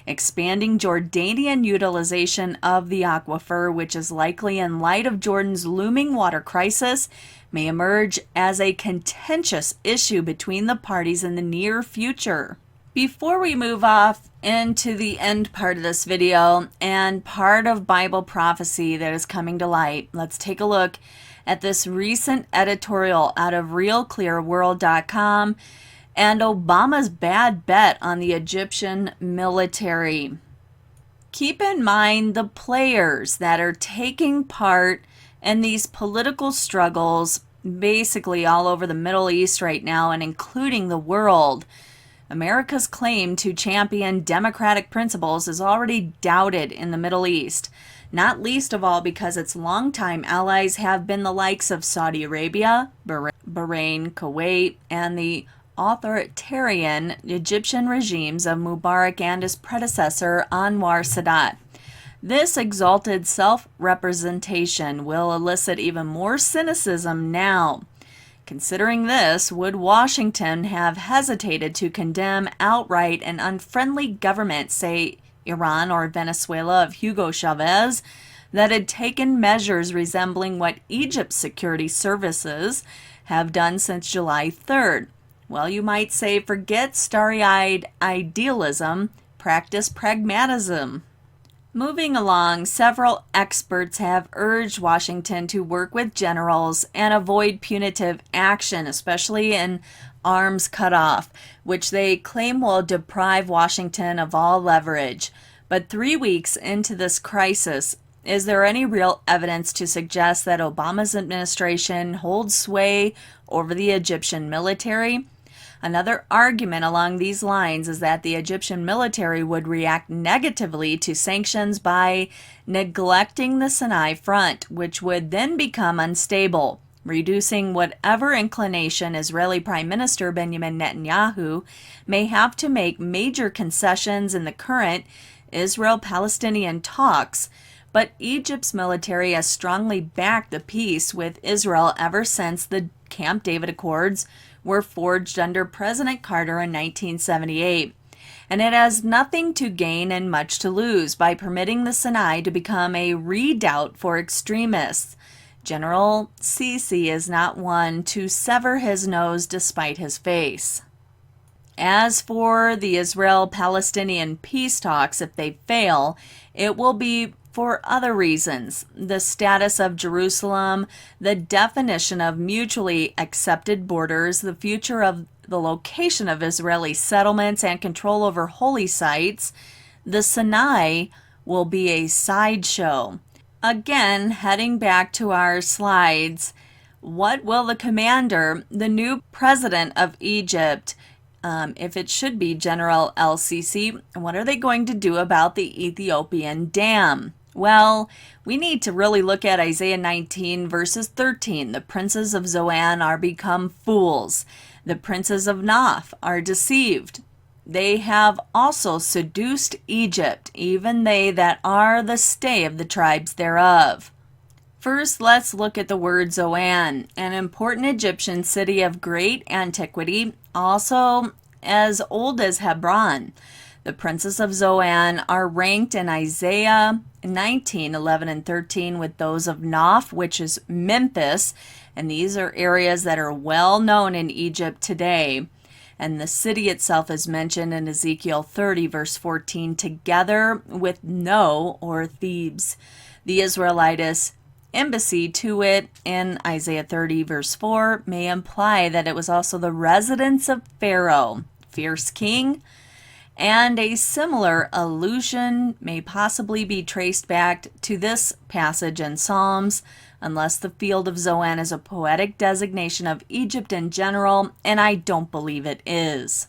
expanding Jordanian utilization of the aquifer, which is likely in light of Jordan's looming water crisis, may emerge as a contentious issue between the parties in the near future. Before we move off into the end part of this video and part of Bible prophecy that is coming to light, let's take a look at this recent editorial out of realclearworld.com and Obama's bad bet on the Egyptian military. Keep in mind the players that are taking part in these political struggles basically all over the Middle East right now, and including the world. America's claim to champion democratic principles is already doubted in the Middle East, not least of all because its longtime allies have been the likes of Saudi Arabia, Bahrain, Kuwait, and the authoritarian Egyptian regimes of Mubarak and his predecessor Anwar Sadat. This exalted self-representation will elicit even more cynicism now. Considering this, would Washington have hesitated to condemn outright an unfriendly government, say Iran or Venezuela of Hugo Chavez, that had taken measures resembling what Egypt's security services have done since July 3rd? Well, you might say, forget starry-eyed idealism, practice pragmatism. Moving along, several experts have urged Washington to work with generals and avoid punitive action, especially in arms cutoff, which they claim will deprive Washington of all leverage. But 3 weeks into this crisis, is there any real evidence to suggest that Obama's administration holds sway over the Egyptian military? Another argument along these lines is that the Egyptian military would react negatively to sanctions by neglecting the Sinai front, which would then become unstable, reducing whatever inclination Israeli Prime Minister Benjamin Netanyahu may have to make major concessions in the current Israel-Palestinian talks. But Egypt's military has strongly backed the peace with Israel ever since the Camp David Accords were forged under President Carter in 1978, and it has nothing to gain and much to lose by permitting the Sinai to become a redoubt for extremists. General Sisi is not one to sever his nose despite his face. As for the Israel-Palestinian peace talks, if they fail, it will be for other reasons: the status of Jerusalem, the definition of mutually accepted borders, the future of the location of Israeli settlements, and control over holy sites. The Sinai will be a sideshow. Again, heading back to our slides, what will the commander, the new president of Egypt, if it should be General El-Sisi, what are they going to do about the Ethiopian dam? Well, we need to really look at Isaiah 19 verses 13. The princes of Zoan are become fools. The princes of Naph are deceived. They have also seduced Egypt, even they that are the stay of the tribes thereof. First, let's look at the word Zoan, an important Egyptian city of great antiquity, also as old as Hebron. The princes of Zoan are ranked in Isaiah 19, 11, and 13 with those of Naph, which is Memphis, and these are areas that are well known in Egypt today. And the city itself is mentioned in Ezekiel 30, verse 14, together with No, or Thebes. The Israelitish embassy to it in Isaiah 30, verse 4, may imply that it was also the residence of Pharaoh, fierce king, and a similar allusion may possibly be traced back to this passage in Psalms, unless the field of Zoan is a poetic designation of Egypt in general, and I don't believe it is.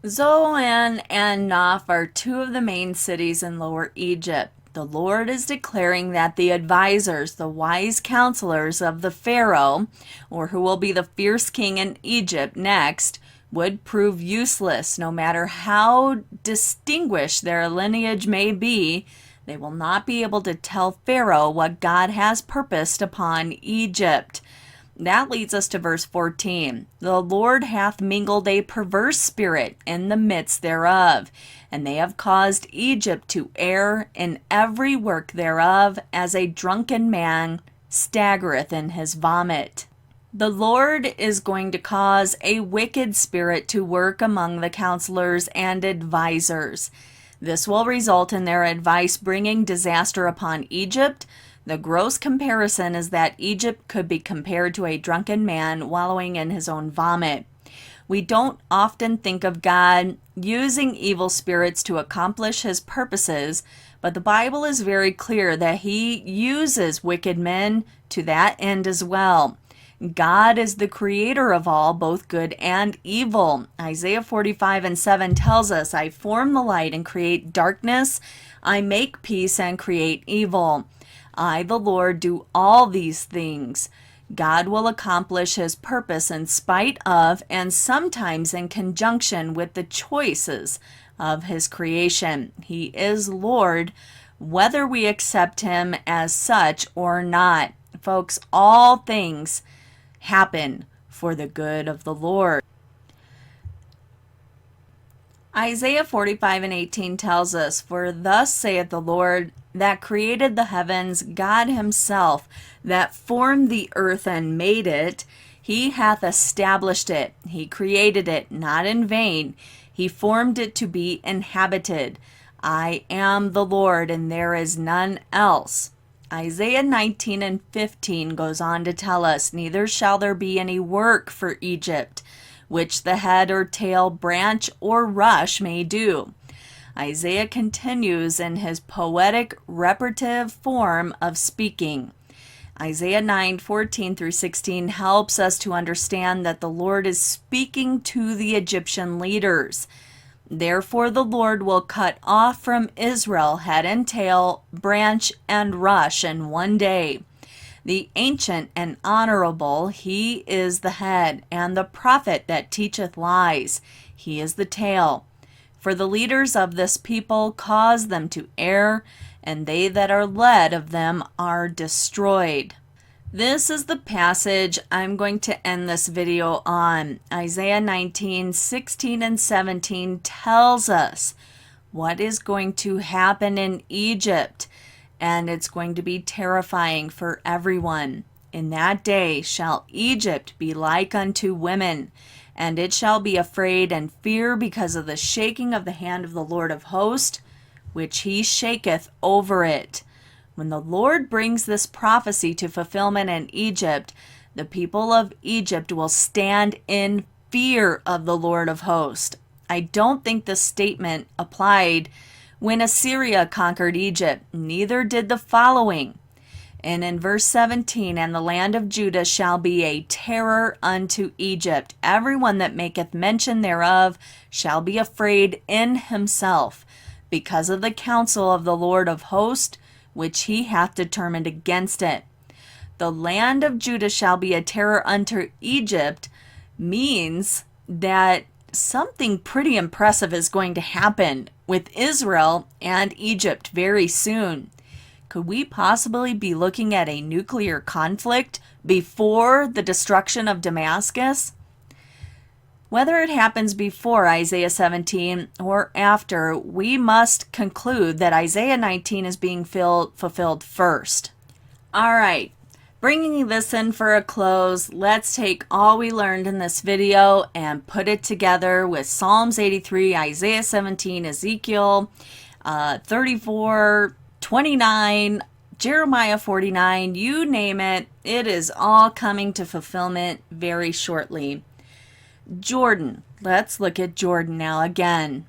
Zoan and Noph are two of the main cities in Lower Egypt. The Lord is declaring that the advisors, the wise counselors of the Pharaoh, or who will be the fierce king in Egypt next, would prove useless. No matter how distinguished their lineage may be, they will not be able to tell Pharaoh what God has purposed upon Egypt. That leads us to verse 14. The Lord hath mingled a perverse spirit in the midst thereof, and they have caused Egypt to err in every work thereof, as a drunken man staggereth in his vomit. The Lord is going to cause a wicked spirit to work among the counselors and advisors. This will result in their advice bringing disaster upon Egypt. The gross comparison is that Egypt could be compared to a drunken man wallowing in his own vomit. We don't often think of God using evil spirits to accomplish his purposes, but the Bible is very clear that he uses wicked men to that end as well. God is the creator of all, both good and evil. Isaiah 45 and 7 tells us, I form the light and create darkness. I make peace and create evil. I, the Lord, do all these things. God will accomplish his purpose in spite of and sometimes in conjunction with the choices of his creation. He is Lord, whether we accept him as such or not. Folks, all things happen for the good of the Lord. Isaiah 45 and 18 tells us, For thus saith the Lord, that created the heavens, God himself, that formed the earth and made it. He hath established it. He created it, not in vain. He formed it to be inhabited. I am the Lord, and there is none else. Isaiah 19 and 15 goes on to tell us, Neither shall there be any work for Egypt, which the head or tail, branch or rush may do. Isaiah continues in his poetic repetitive form of speaking. Isaiah 9:14 through 16 helps us to understand that the Lord is speaking to the Egyptian leaders. Therefore the Lord will cut off from Israel head and tail, branch and rush in one day. The ancient and honorable, he is the head, and the prophet that teacheth lies, he is the tail. For the leaders of this people cause them to err, and they that are led of them are destroyed. This is the passage I'm going to end this video on. Isaiah 19, 16 and 17 tells us what is going to happen in Egypt, and it's going to be terrifying for everyone. In that day shall Egypt be like unto women, and it shall be afraid and fear because of the shaking of the hand of the Lord of hosts, which he shaketh over it. When the Lord brings this prophecy to fulfillment in Egypt, the people of Egypt will stand in fear of the Lord of hosts. I don't think this statement applied when Assyria conquered Egypt. Neither did the following. And in verse 17, And the land of Judah shall be a terror unto Egypt. Everyone that maketh mention thereof shall be afraid in himself, because of the counsel of the Lord of hosts, which he hath determined against it. The land of Judah shall be a terror unto Egypt means that something pretty impressive is going to happen with Israel and Egypt very soon. Could we possibly be looking at a nuclear conflict before the destruction of Damascus? Whether it happens before Isaiah 17 or after, we must conclude that Isaiah 19 is being fulfilled first. All right, Bringing this in for a close, let's take all we learned in this video and put it together with Psalms 83, Isaiah 17, Ezekiel 34, 29, Jeremiah 49, you name it. It is all coming to fulfillment very shortly. Jordan. Let's look at Jordan now again.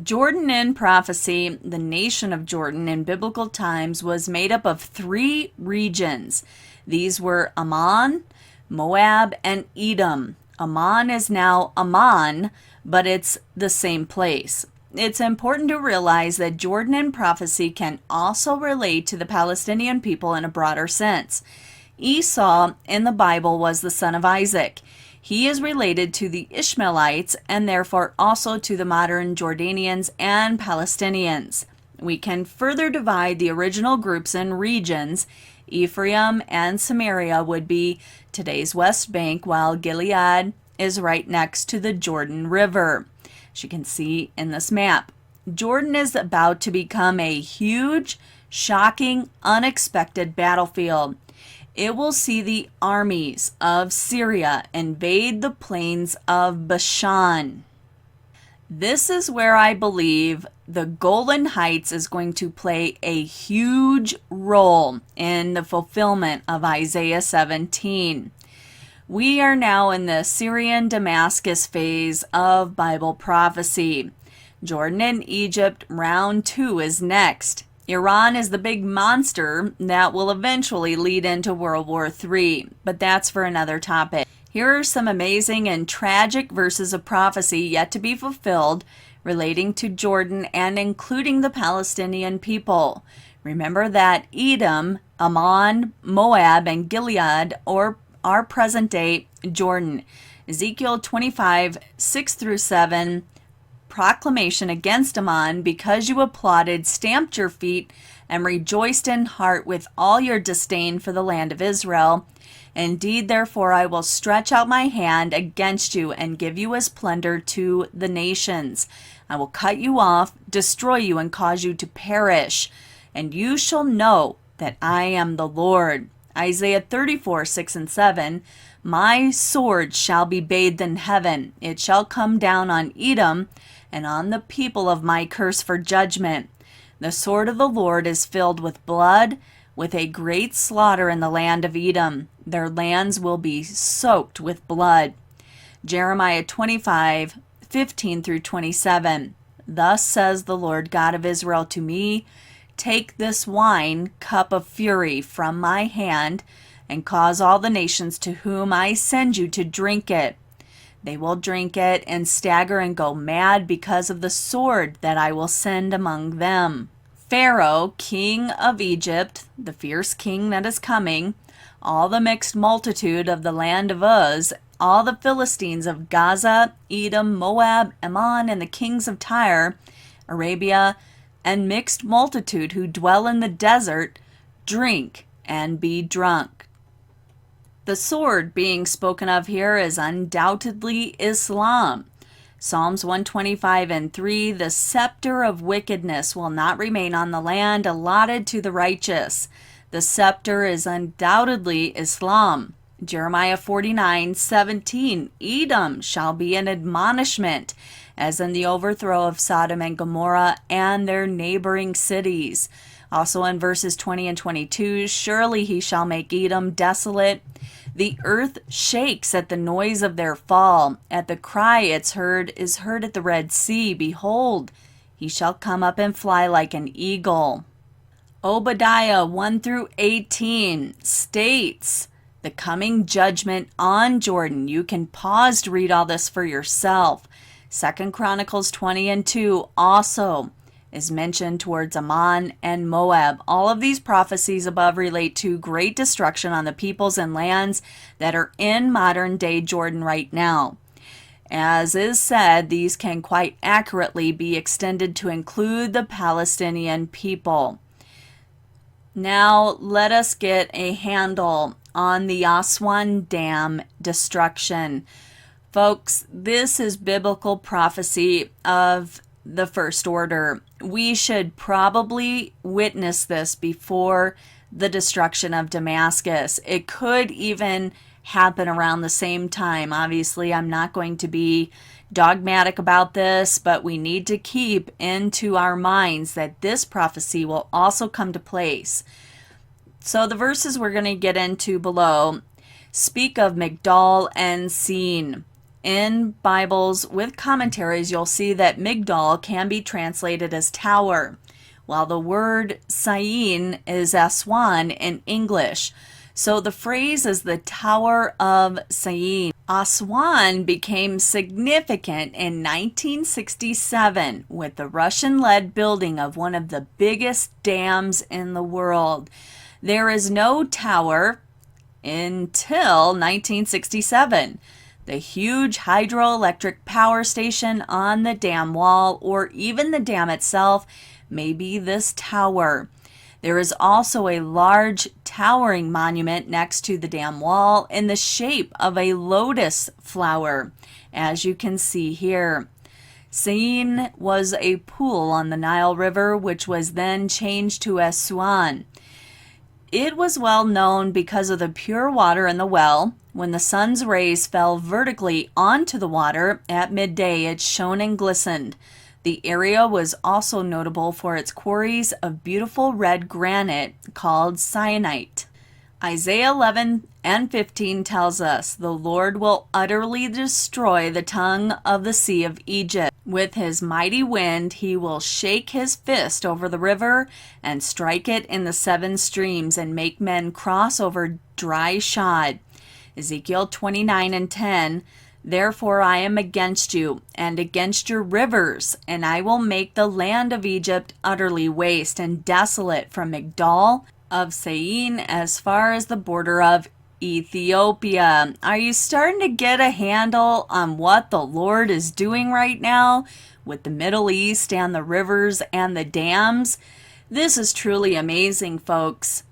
Jordan in prophecy, the nation of Jordan in biblical times, was made up of 3 regions. These were Ammon, Moab, and Edom. Ammon is now Ammon, but it's the same place. It's important to realize that Jordan in prophecy can also relate to the Palestinian people in a broader sense. Esau in the Bible was the son of Isaac. He is related to the Ishmaelites and therefore also to the modern Jordanians and Palestinians. We can further divide the original groups in regions. Ephraim and Samaria would be today's West Bank, while Gilead is right next to the Jordan River, as you can see in this map. Jordan is about to become a huge, shocking, unexpected battlefield. It will see the armies of Syria invade the plains of Bashan. This is where I believe the Golan Heights is going to play a huge role in the fulfillment of Isaiah 17. We are now in the Syrian Damascus phase of Bible prophecy. Jordan and Egypt, round 2 is next. Iran is the big monster that will eventually lead into World War III, but that's for another topic. Here are some amazing and tragic verses of prophecy yet to be fulfilled relating to Jordan and including the Palestinian people. Remember that Edom, Ammon, Moab, and Gilead are present-day Jordan. Ezekiel 25, 6-7, proclamation against Ammon, because you applauded, stamped your feet, and rejoiced in heart with all your disdain for the land of Israel. Indeed, therefore, I will stretch out my hand against you and give you as plunder to the nations. I will cut you off, destroy you, and cause you to perish. And you shall know that I am the Lord. Isaiah 34, 6-7. My sword shall be bathed in heaven. It shall come down on Edom and on the people of my curse for judgment. The sword of the Lord is filled with blood, with a great slaughter in the land of Edom. Their lands will be soaked with blood. Jeremiah 25, 15-27. Thus says the Lord God of Israel to me, take this wine cup of fury from my hand, and cause all the nations to whom I send you to drink it. They will drink it and stagger and go mad because of the sword that I will send among them. Pharaoh, king of Egypt, the fierce king that is coming, all the mixed multitude of the land of Uz, all the Philistines of Gaza, Edom, Moab, Ammon, and the kings of Tyre, Arabia, and mixed multitude who dwell in the desert, drink and be drunk. The sword being spoken of here is undoubtedly Islam. Psalms 125:3, the scepter of wickedness will not remain on the land allotted to the righteous. The scepter is undoubtedly Islam. Jeremiah 49:17, Edom shall be an admonishment, as in the overthrow of Sodom and Gomorrah and their neighboring cities. Also in verses 20 and 22, surely he shall make Edom desolate. The earth shakes at the noise of their fall. At the cry is heard at the Red Sea. Behold, he shall come up and fly like an eagle. Obadiah 1-18 states the coming judgment on Jordan. You can pause to read all this for yourself. 2 Chronicles 20:2 also is mentioned towards Ammon and Moab. All of these prophecies above relate to great destruction on the peoples and lands that are in modern-day Jordan right now. As is said, these can quite accurately be extended to include the Palestinian people. Now, let us get a handle on the Aswan Dam destruction. Folks, this is biblical prophecy of the first order. We should probably witness this before the destruction of Damascus. It could even happen around the same time. Obviously, I'm not going to be dogmatic about this, but we need to keep into our minds that this prophecy will also come to place. So the verses we're going to get into below speak of Migdal and Sin. In Bibles with commentaries, you'll see that Migdal can be translated as tower, while the word Sayin is Aswan in English. So the phrase is the Tower of Sayin. Aswan became significant in 1967 with the Russian-led building of one of the biggest dams in the world. There is no tower until 1967. The huge hydroelectric power station on the dam wall, or even the dam itself, may be this tower. There is also a large towering monument next to the dam wall in the shape of a lotus flower, as you can see here. Syene was a pool on the Nile River, which was then changed to Aswan. It was well known because of the pure water in the well. When the sun's rays fell vertically onto the water at midday, it shone and glistened. The area was also notable for its quarries of beautiful red granite called syenite. Isaiah 11 and 15 tells us, "The Lord will utterly destroy the tongue of the sea of Egypt. With his mighty wind he will shake his fist over the river and strike it in the 7 streams and make men cross over dry shod." Ezekiel 29 and 10, "Therefore I am against you and against your rivers, and I will make the land of Egypt utterly waste and desolate from Migdal of Syene as far as the border of Ethiopia." Are you starting to get a handle on what the Lord is doing right now with the Middle East and the rivers and the dams? This is truly amazing, folks.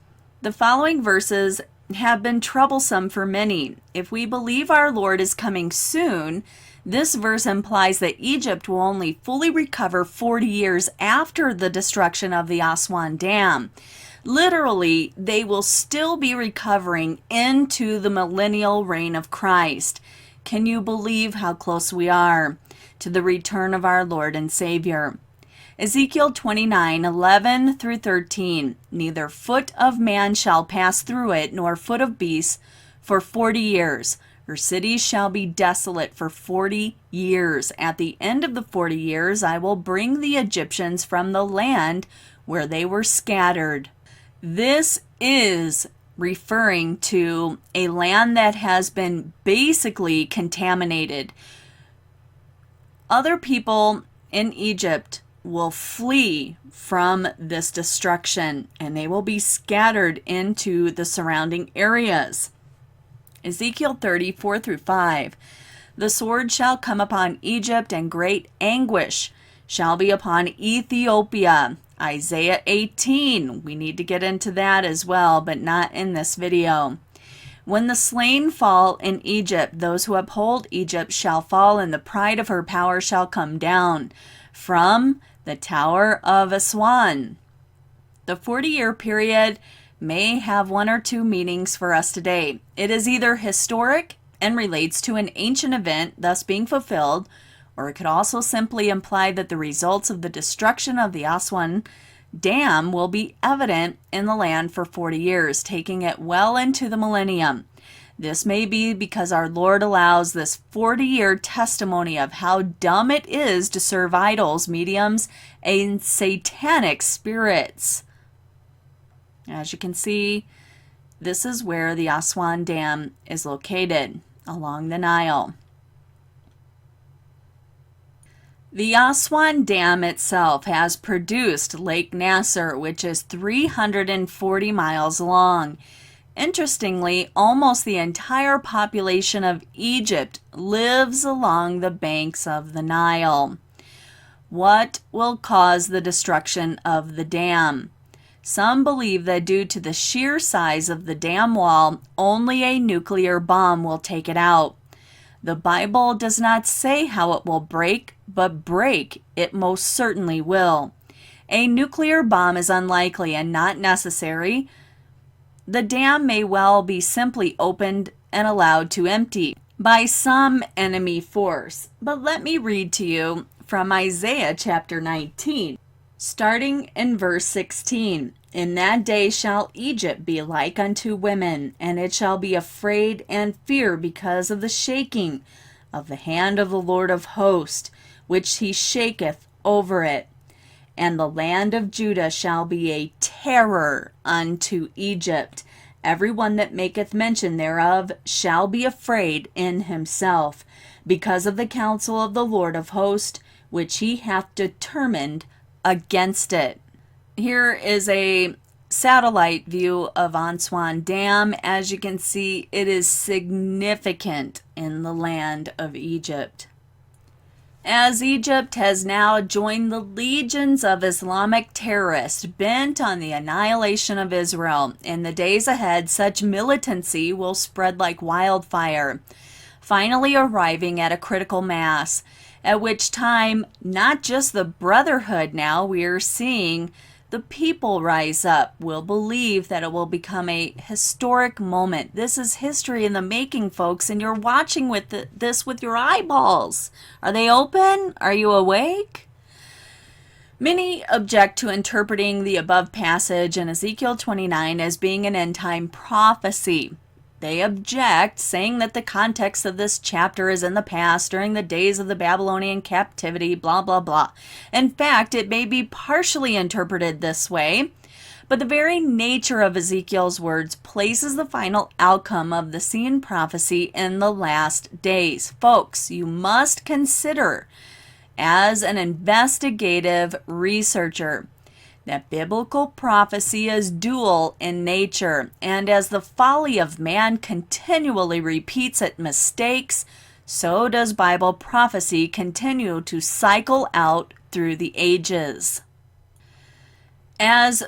The following verses have been troublesome for many. If we believe our Lord is coming soon, this verse implies that Egypt will only fully recover 40 years after the destruction of the Aswan Dam. Literally, they will still be recovering into the millennial reign of Christ. Can you believe how close we are to the return of our Lord and Savior? Ezekiel 29:11 through 13, "Neither foot of man shall pass through it, nor foot of beast, for 40 years. Her cities shall be desolate for 40 years. At the end of the 40 years, I will bring the Egyptians from the land where they were scattered." This is referring to a land that has been basically contaminated. Other people in Egypt will flee from this destruction, and they will be scattered into the surrounding areas. Ezekiel 30:4 through 5, "The sword shall come upon Egypt, and great anguish shall be upon Ethiopia." Isaiah 18, we need to get into that as well, but not in this video. "When the slain fall in Egypt, those who uphold Egypt shall fall, and the pride of her power shall come down from the tower of Aswan." The 40-year period may have one or two meanings for us today. It is either historic and relates to an ancient event thus being fulfilled, or it could also simply imply that the results of the destruction of the Aswan Dam will be evident in the land for 40 years, taking it well into the millennium. This may be because our Lord allows this 40-year testimony of how dumb it is to serve idols, mediums, and satanic spirits. As you can see, this is where the Aswan Dam is located, along the Nile. The Aswan Dam itself has produced Lake Nasser, which is 340 miles long. Interestingly, almost the entire population of Egypt lives along the banks of the Nile. What will cause the destruction of the dam? Some believe that due to the sheer size of the dam wall, only a nuclear bomb will take it out. The Bible does not say how it will break, but break it most certainly will. A nuclear bomb is unlikely and not necessary. The dam may well be simply opened and allowed to empty by some enemy force. But let me read to you from Isaiah chapter 19, starting in verse 16. In that day shall Egypt be like unto women, and it shall be afraid and fear because of the shaking of the hand of the Lord of hosts, which he shaketh over it. And the land of Judah shall be a terror unto Egypt. Every one that maketh mention thereof shall be afraid in himself, because of the counsel of the Lord of hosts, which he hath determined against it. Here is a satellite view of Aswan Dam. As you can see, it is significant in the land of Egypt. As Egypt has now joined the legions of Islamic terrorists bent on the annihilation of Israel, in the days ahead, such militancy will spread like wildfire, finally arriving at a critical mass, at which time not just the brotherhood now we are seeing the people rise up, will believe that it will become a historic moment. This is history in the making, folks, and you're watching this with your eyeballs. Are they open? Are you awake? Many object to interpreting the above passage in Ezekiel 29 as being an end-time prophecy. They object, saying that the context of this chapter is in the past, during the days of the Babylonian captivity, blah, blah, blah. In fact, it may be partially interpreted this way, but the very nature of Ezekiel's words places the final outcome of the seen prophecy in the last days. Folks, you must consider, as an investigative researcher, that biblical prophecy is dual in nature, and as the folly of man continually repeats its mistakes, so does Bible prophecy continue to cycle out through the ages. As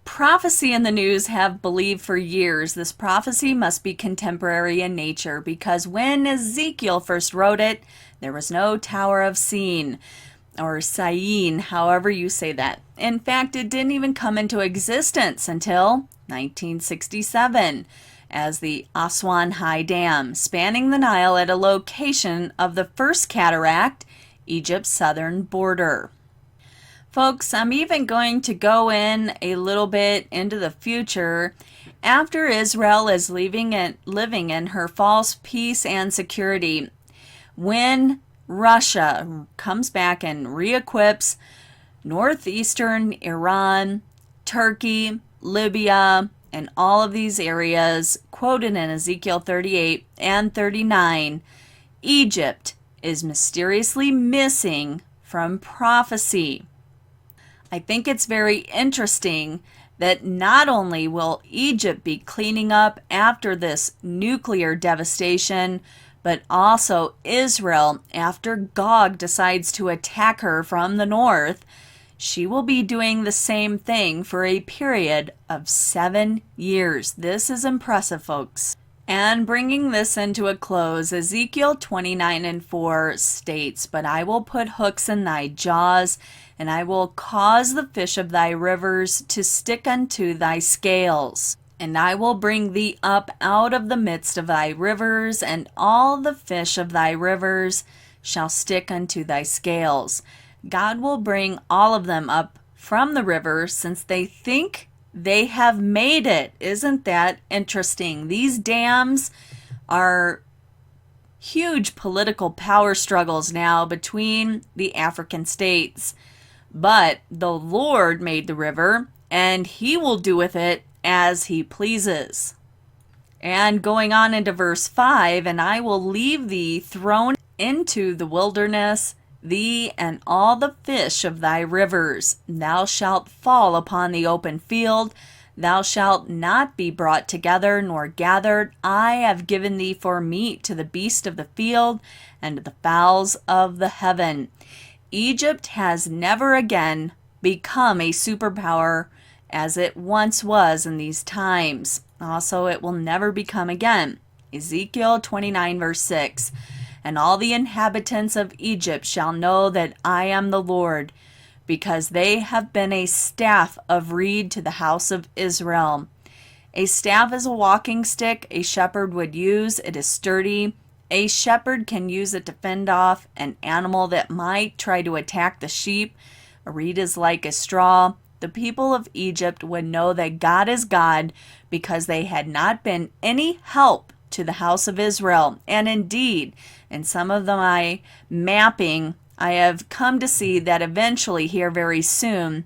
prophecy and the news have believed for years, this prophecy must be contemporary in nature, because when Ezekiel first wrote it, there was no Tower of Sin, or Syene, however you say that. In fact, it didn't even come into existence until 1967 as the Aswan High Dam, spanning the Nile at a location of the first cataract, Egypt's southern border. Folks, I'm even going to go in a little bit into the future. After Israel is living in her false peace and security, when Russia comes back and re-equips northeastern Iran, Turkey, Libya, and all of these areas quoted in Ezekiel 38 and 39, Egypt is mysteriously missing from prophecy. I think it's very interesting that not only will Egypt be cleaning up after this nuclear devastation, but also Israel, after Gog decides to attack her from the north, she will be doing the same thing for a period of 7 years. This is impressive, folks. And bringing this into a close, Ezekiel 29 and 4 states, "But I will put hooks in thy jaws, and I will cause the fish of thy rivers to stick unto thy scales. And I will bring thee up out of the midst of thy rivers, and all the fish of thy rivers shall stick unto thy scales." God will bring all of them up from the river, since they think they have made it. Isn't that interesting? These dams are huge political power struggles now between the African states. But the Lord made the river, and he will do with it as he pleases. And going on into verse 5, "And I will leave thee thrown into the wilderness, thee and all the fish of thy rivers. Thou shalt fall upon the open field. Thou shalt not be brought together nor gathered. I have given thee for meat to the beast of the field and to the fowls of the heaven." Egypt has never again become a superpower as it once was in these times. Also, it will never become again. Ezekiel 29 verse 6. and all the inhabitants of Egypt shall know that I am the Lord, because they have been a staff of reed to the house of Israel. A staff is a walking stick a shepherd would use. It is sturdy. A shepherd can use it to fend off an animal that might try to attack the sheep. A reed is like a straw. The people of Egypt would know that God is God because they had not been any help to the house of Israel. And indeed, in some of my mapping, I have come to see that eventually, here very soon,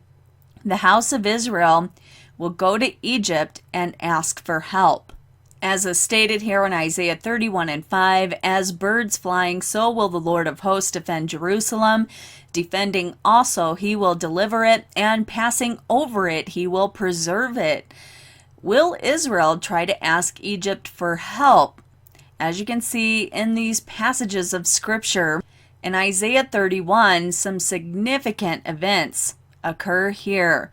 the house of Israel will go to Egypt and ask for help. As is stated here in Isaiah 31:5, as birds flying, so will the Lord of hosts defend Jerusalem. Defending also, he will deliver it, and passing over it, he will preserve it. Will Israel try to ask Egypt for help? As you can see in these passages of Scripture, in Isaiah 31, some significant events occur here.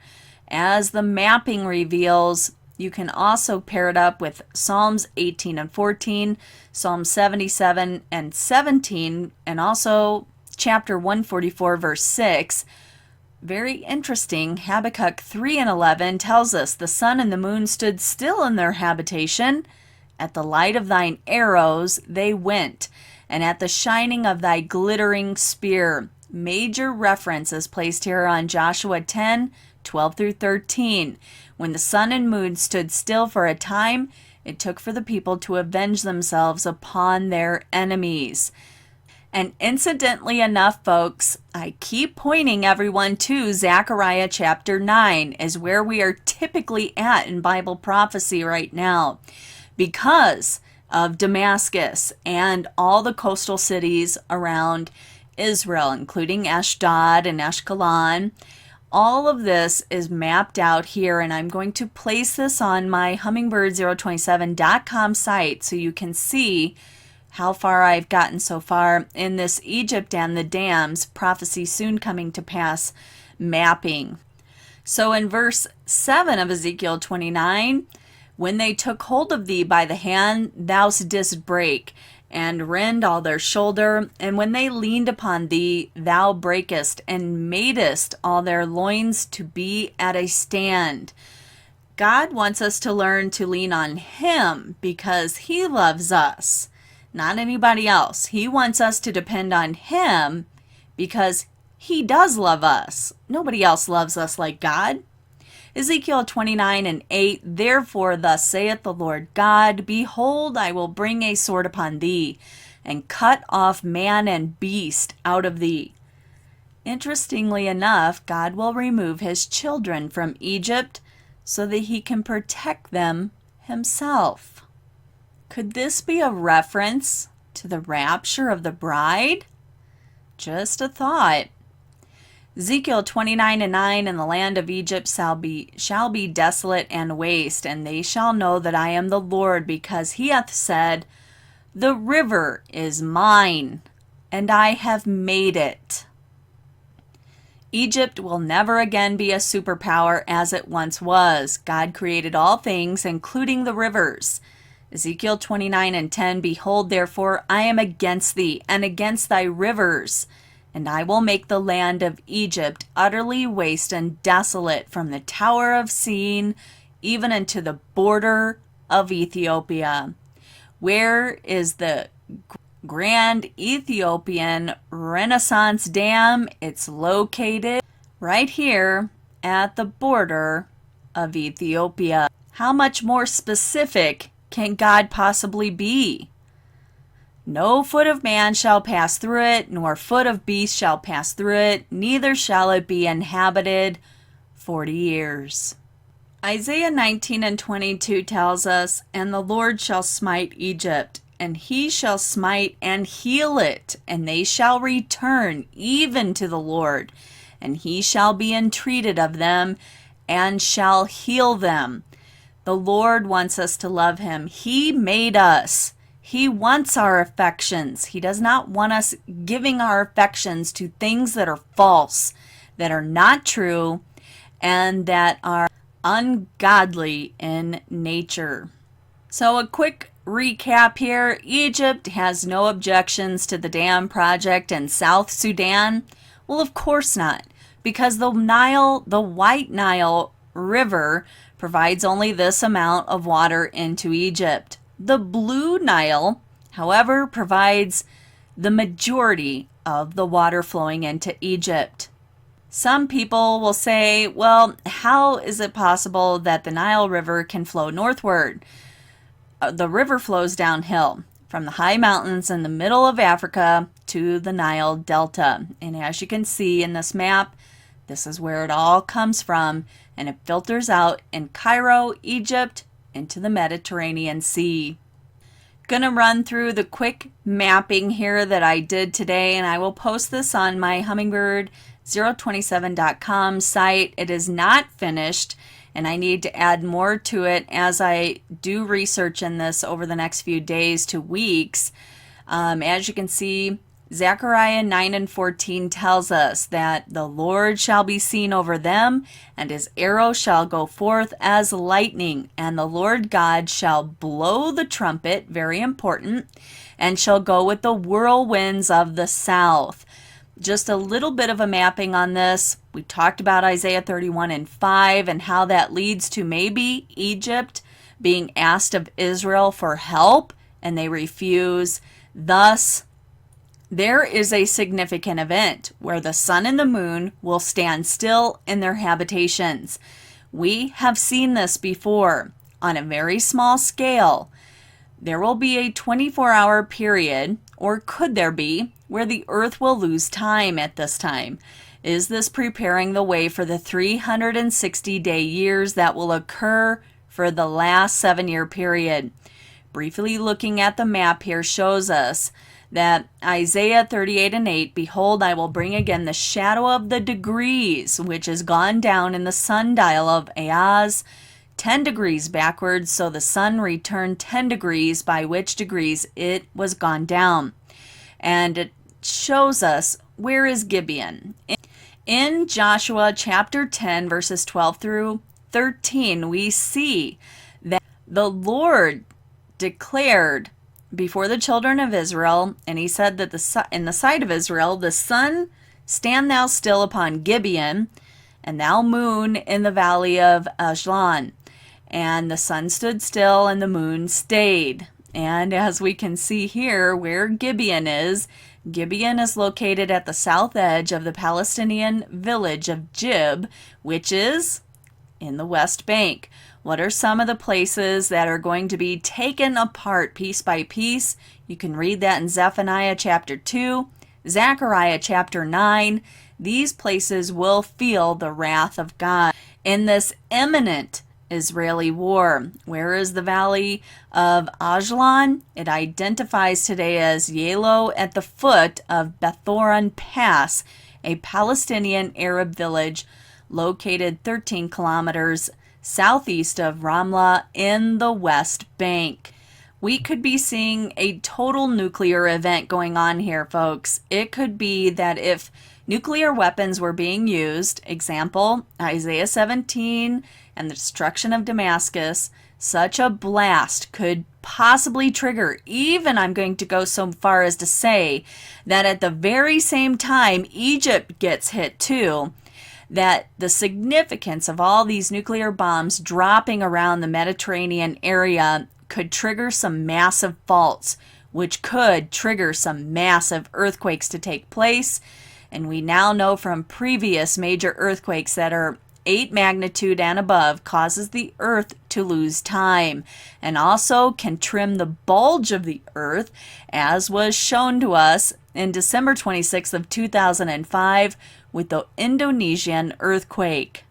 As the mapping reveals, you can also pair it up with Psalms 18 and 14, Psalm 77 and 17, and also chapter 144, verse 6. Very interesting. Habakkuk 3 and 11 tells us, the sun and the moon stood still in their habitation. At the light of thine arrows they went, and at the shining of thy glittering spear. Major reference is placed here on Joshua 10:12 through 13. When the sun and moon stood still for a time, it took for the people to avenge themselves upon their enemies. And incidentally enough, folks, I keep pointing everyone to Zechariah chapter 9 is where we are typically at in Bible prophecy right now, because of Damascus and all the coastal cities around Israel, including Ashdod and Ashkelon. All of this is mapped out here, and I'm going to place this on my hummingbird027.com site so you can see how far I've gotten so far in this Egypt and the dams, prophecy soon coming to pass mapping. So in verse 7 of Ezekiel 29, when they took hold of thee by the hand, thou didst break, and rend all their shoulder. And when they leaned upon thee, thou breakest, and madest all their loins to be at a stand. God wants us to learn to lean on Him because He loves us, not anybody else. He wants us to depend on Him because He does love us. Nobody else loves us like God. Ezekiel 29:8, therefore thus saith the Lord God, behold, I will bring a sword upon thee, and cut off man and beast out of thee. Interestingly enough, God will remove His children from Egypt so that He can protect them Himself. Could this be a reference to the rapture of the bride? Just a thought. Ezekiel 29:9, and the land of Egypt shall be desolate and waste, and they shall know that I am the Lord, because He hath said, the river is mine, and I have made it. Egypt will never again be a superpower as it once was. God created all things, including the rivers. Ezekiel 29:10, behold, therefore, I am against thee, and against thy rivers, and I will make the land of Egypt utterly waste and desolate from the tower of Sin even unto the border of Ethiopia. Where is the Grand Ethiopian Renaissance Dam? It's located right here at the border of Ethiopia. How much more specific can God possibly be? No foot of man shall pass through it, nor foot of beast shall pass through it, neither shall it be inhabited 40 years. Isaiah 19:22 tells us, and the Lord shall smite Egypt, and He shall smite and heal it, and they shall return even to the Lord, and He shall be entreated of them, and shall heal them. The Lord wants us to love Him. He made us. He wants our affections. He does not want us giving our affections to things that are false, that are not true, and that are ungodly in nature. So a quick recap here, Egypt has no objections to the dam project in South Sudan. Well, of course not, because the White Nile River provides only this amount of water into Egypt. The Blue Nile, however, provides the majority of the water flowing into Egypt. Some people will say, well, how is it possible that the Nile River can flow northward? The river flows downhill from the high mountains in the middle of Africa to the Nile Delta. And as you can see in this map, this is where it all comes from, and it filters out in Cairo, Egypt, into the Mediterranean Sea. Gonna run through the quick mapping here that I did today, and I will post this on my hummingbird027.com site. It is not finished, and I need to add more to it as I do research in this over the next few days to weeks. As you can see, Zechariah 9:14 tells us that the Lord shall be seen over them, and his arrow shall go forth as lightning, and the Lord God shall blow the trumpet, very important, and shall go with the whirlwinds of the south. Just a little bit of a mapping on this. We talked about Isaiah 31:5 and how that leads to maybe Egypt being asked of Israel for help, and they refuse. Thus, there is a significant event where the sun and the moon will stand still in their habitations. We have seen this before on a very small scale. There will be a 24-hour period, or could there be, where the earth will lose time at this time. Is this preparing the way for the 360-day years that will occur for the last 7-year period? Briefly looking at the map here shows us that Isaiah 38:8, behold, I will bring again the shadow of the degrees, which is gone down in the sundial of Ahaz, 10 degrees backwards, so the sun returned 10 degrees, by which degrees it was gone down. And it shows us, where is Gibeon? In Joshua chapter 10, verses 12 through 13, we see that the Lord declared before the children of Israel, and he said that in the sight of Israel, the sun, stand thou still upon Gibeon, and thou moon in the valley of Ajalon. And the sun stood still, and the moon stayed. And as we can see here, where Gibeon is located at the south edge of the Palestinian village of Jib, which is in the West Bank. What are some of the places that are going to be taken apart piece by piece? You can read that in Zephaniah chapter 2, Zechariah chapter 9. These places will feel the wrath of God in this imminent Israeli war. Where is the valley of Ajalon? It identifies today as Yelo at the foot of Bethoron Pass, a Palestinian Arab village located 13 kilometers southeast of Ramlah in the West Bank. We could be seeing a total nuclear event going on here, folks. It could be that if nuclear weapons were being used, example, Isaiah 17 and the destruction of Damascus, such a blast could possibly trigger, even I'm going to go so far as to say that at the very same time Egypt gets hit too, that the significance of all these nuclear bombs dropping around the Mediterranean area could trigger some massive faults, which could trigger some massive earthquakes to take place. And we now know from previous major earthquakes that are 8 magnitude and above causes the earth to lose time, and also can trim the bulge of the earth, as was shown to us in December 26th of 2005 with the Indonesian earthquake.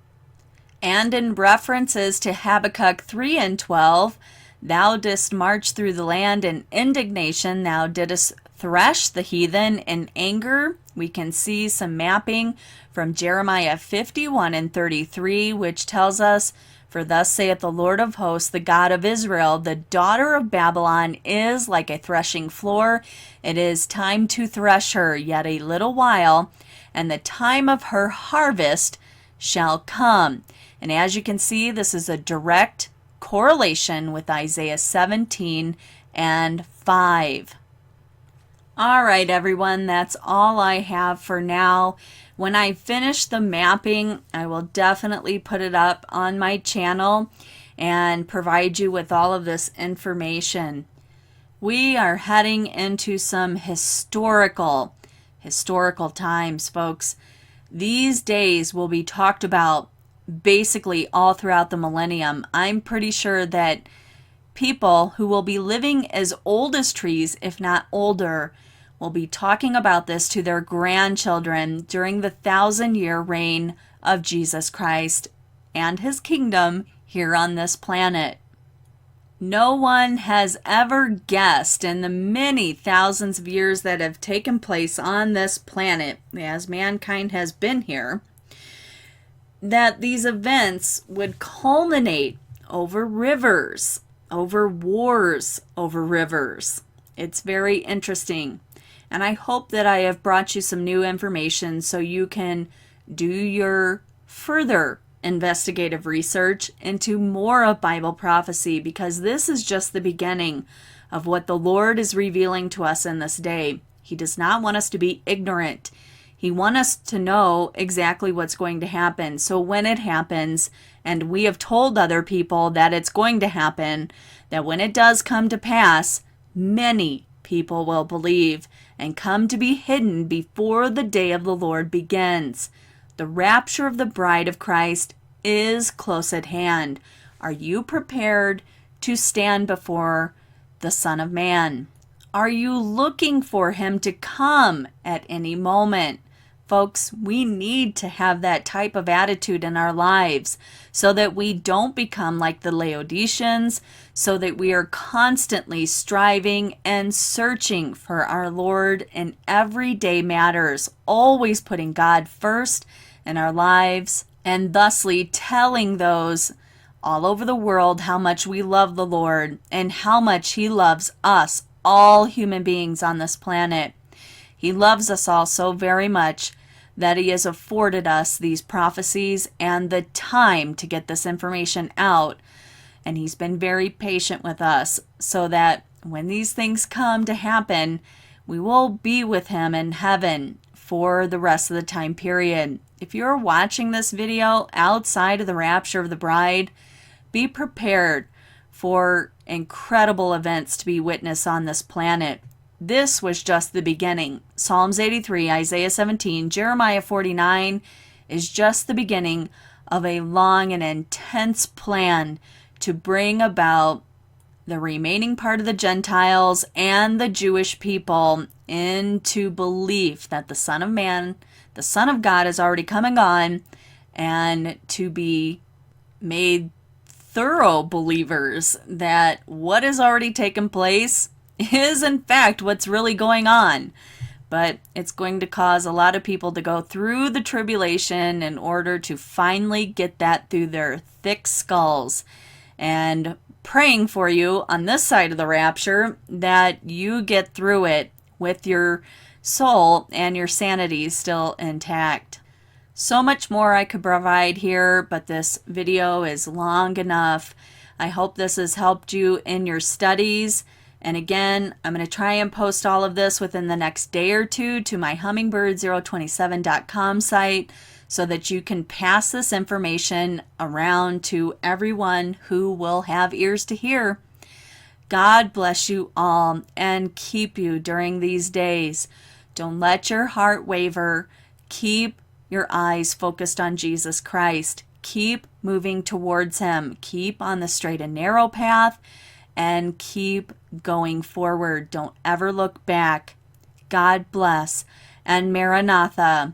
And in references to Habakkuk 3:12, thou didst march through the land in indignation, thou didst thresh the heathen in anger. We can see some mapping from Jeremiah 51:33, which tells us, for thus saith the Lord of hosts, the God of Israel, the daughter of Babylon is like a threshing floor. It is time to thresh her yet a little while, and the time of her harvest shall come. And as you can see, this is a direct correlation with Isaiah 17 and 5. All right, everyone, that's all I have for now. When I finish the mapping, I will definitely put it up on my channel and provide you with all of this information. We are heading into some historical times, folks. These days will be talked about basically all throughout the millennium. I'm pretty sure that people who will be living as old as trees, if not older, will be talking about this to their grandchildren during the 1,000-year reign of Jesus Christ and his kingdom here on this planet. No one has ever guessed in the many thousands of years that have taken place on this planet as mankind has been here, that these events would culminate over rivers, over wars over rivers. It's very interesting. And I hope that I have brought you some new information so you can do your further investigative research into more of Bible prophecy, because this is just the beginning of what the Lord is revealing to us in this day. He does not want us to be ignorant. He wants us to know exactly what's going to happen. So when it happens, and we have told other people that it's going to happen, that when it does come to pass, many people will believe and come to be hidden before the day of the Lord begins. The rapture of the bride of Christ is close at hand. Are you prepared to stand before the Son of Man? Are you looking for him to come at any moment? Folks, we need to have that type of attitude in our lives so that we don't become like the Laodiceans, so that we are constantly striving and searching for our Lord in everyday matters, always putting God first in our lives, and thusly telling those all over the world how much we love the Lord and how much he loves us, all human beings on this planet. He loves us all so very much that he has afforded us these prophecies and the time to get this information out. And he's been very patient with us so that when these things come to happen, we will be with him in heaven for the rest of the time period. If you're watching this video outside of the rapture of the bride, be prepared for incredible events to be witnessed on this planet. This was just the beginning. Psalms 83, Isaiah 17, Jeremiah 49 is just the beginning of a long and intense plan to bring about the remaining part of the Gentiles and the Jewish people into belief that the Son of Man, the Son of God, is already coming on, and to be made thorough believers that what has already taken place is in fact what's really going on. But it's going to cause a lot of people to go through the tribulation in order to finally get that through their thick skulls. And praying for you on this side of the rapture that you get through it with your soul and your sanity still intact. So much more I could provide here, but this video is long enough. I hope this has helped you in your studies. And again, I'm going to try and post all of this within the next day or two to my hummingbird027.com site so that you can pass this information around to everyone who will have ears to hear. God bless you all and keep you during these days. Don't let your heart waver. Keep your eyes focused on Jesus Christ. Keep moving towards him. Keep on the straight and narrow path. And keep going forward. Don't ever look back. God bless. And Maranatha,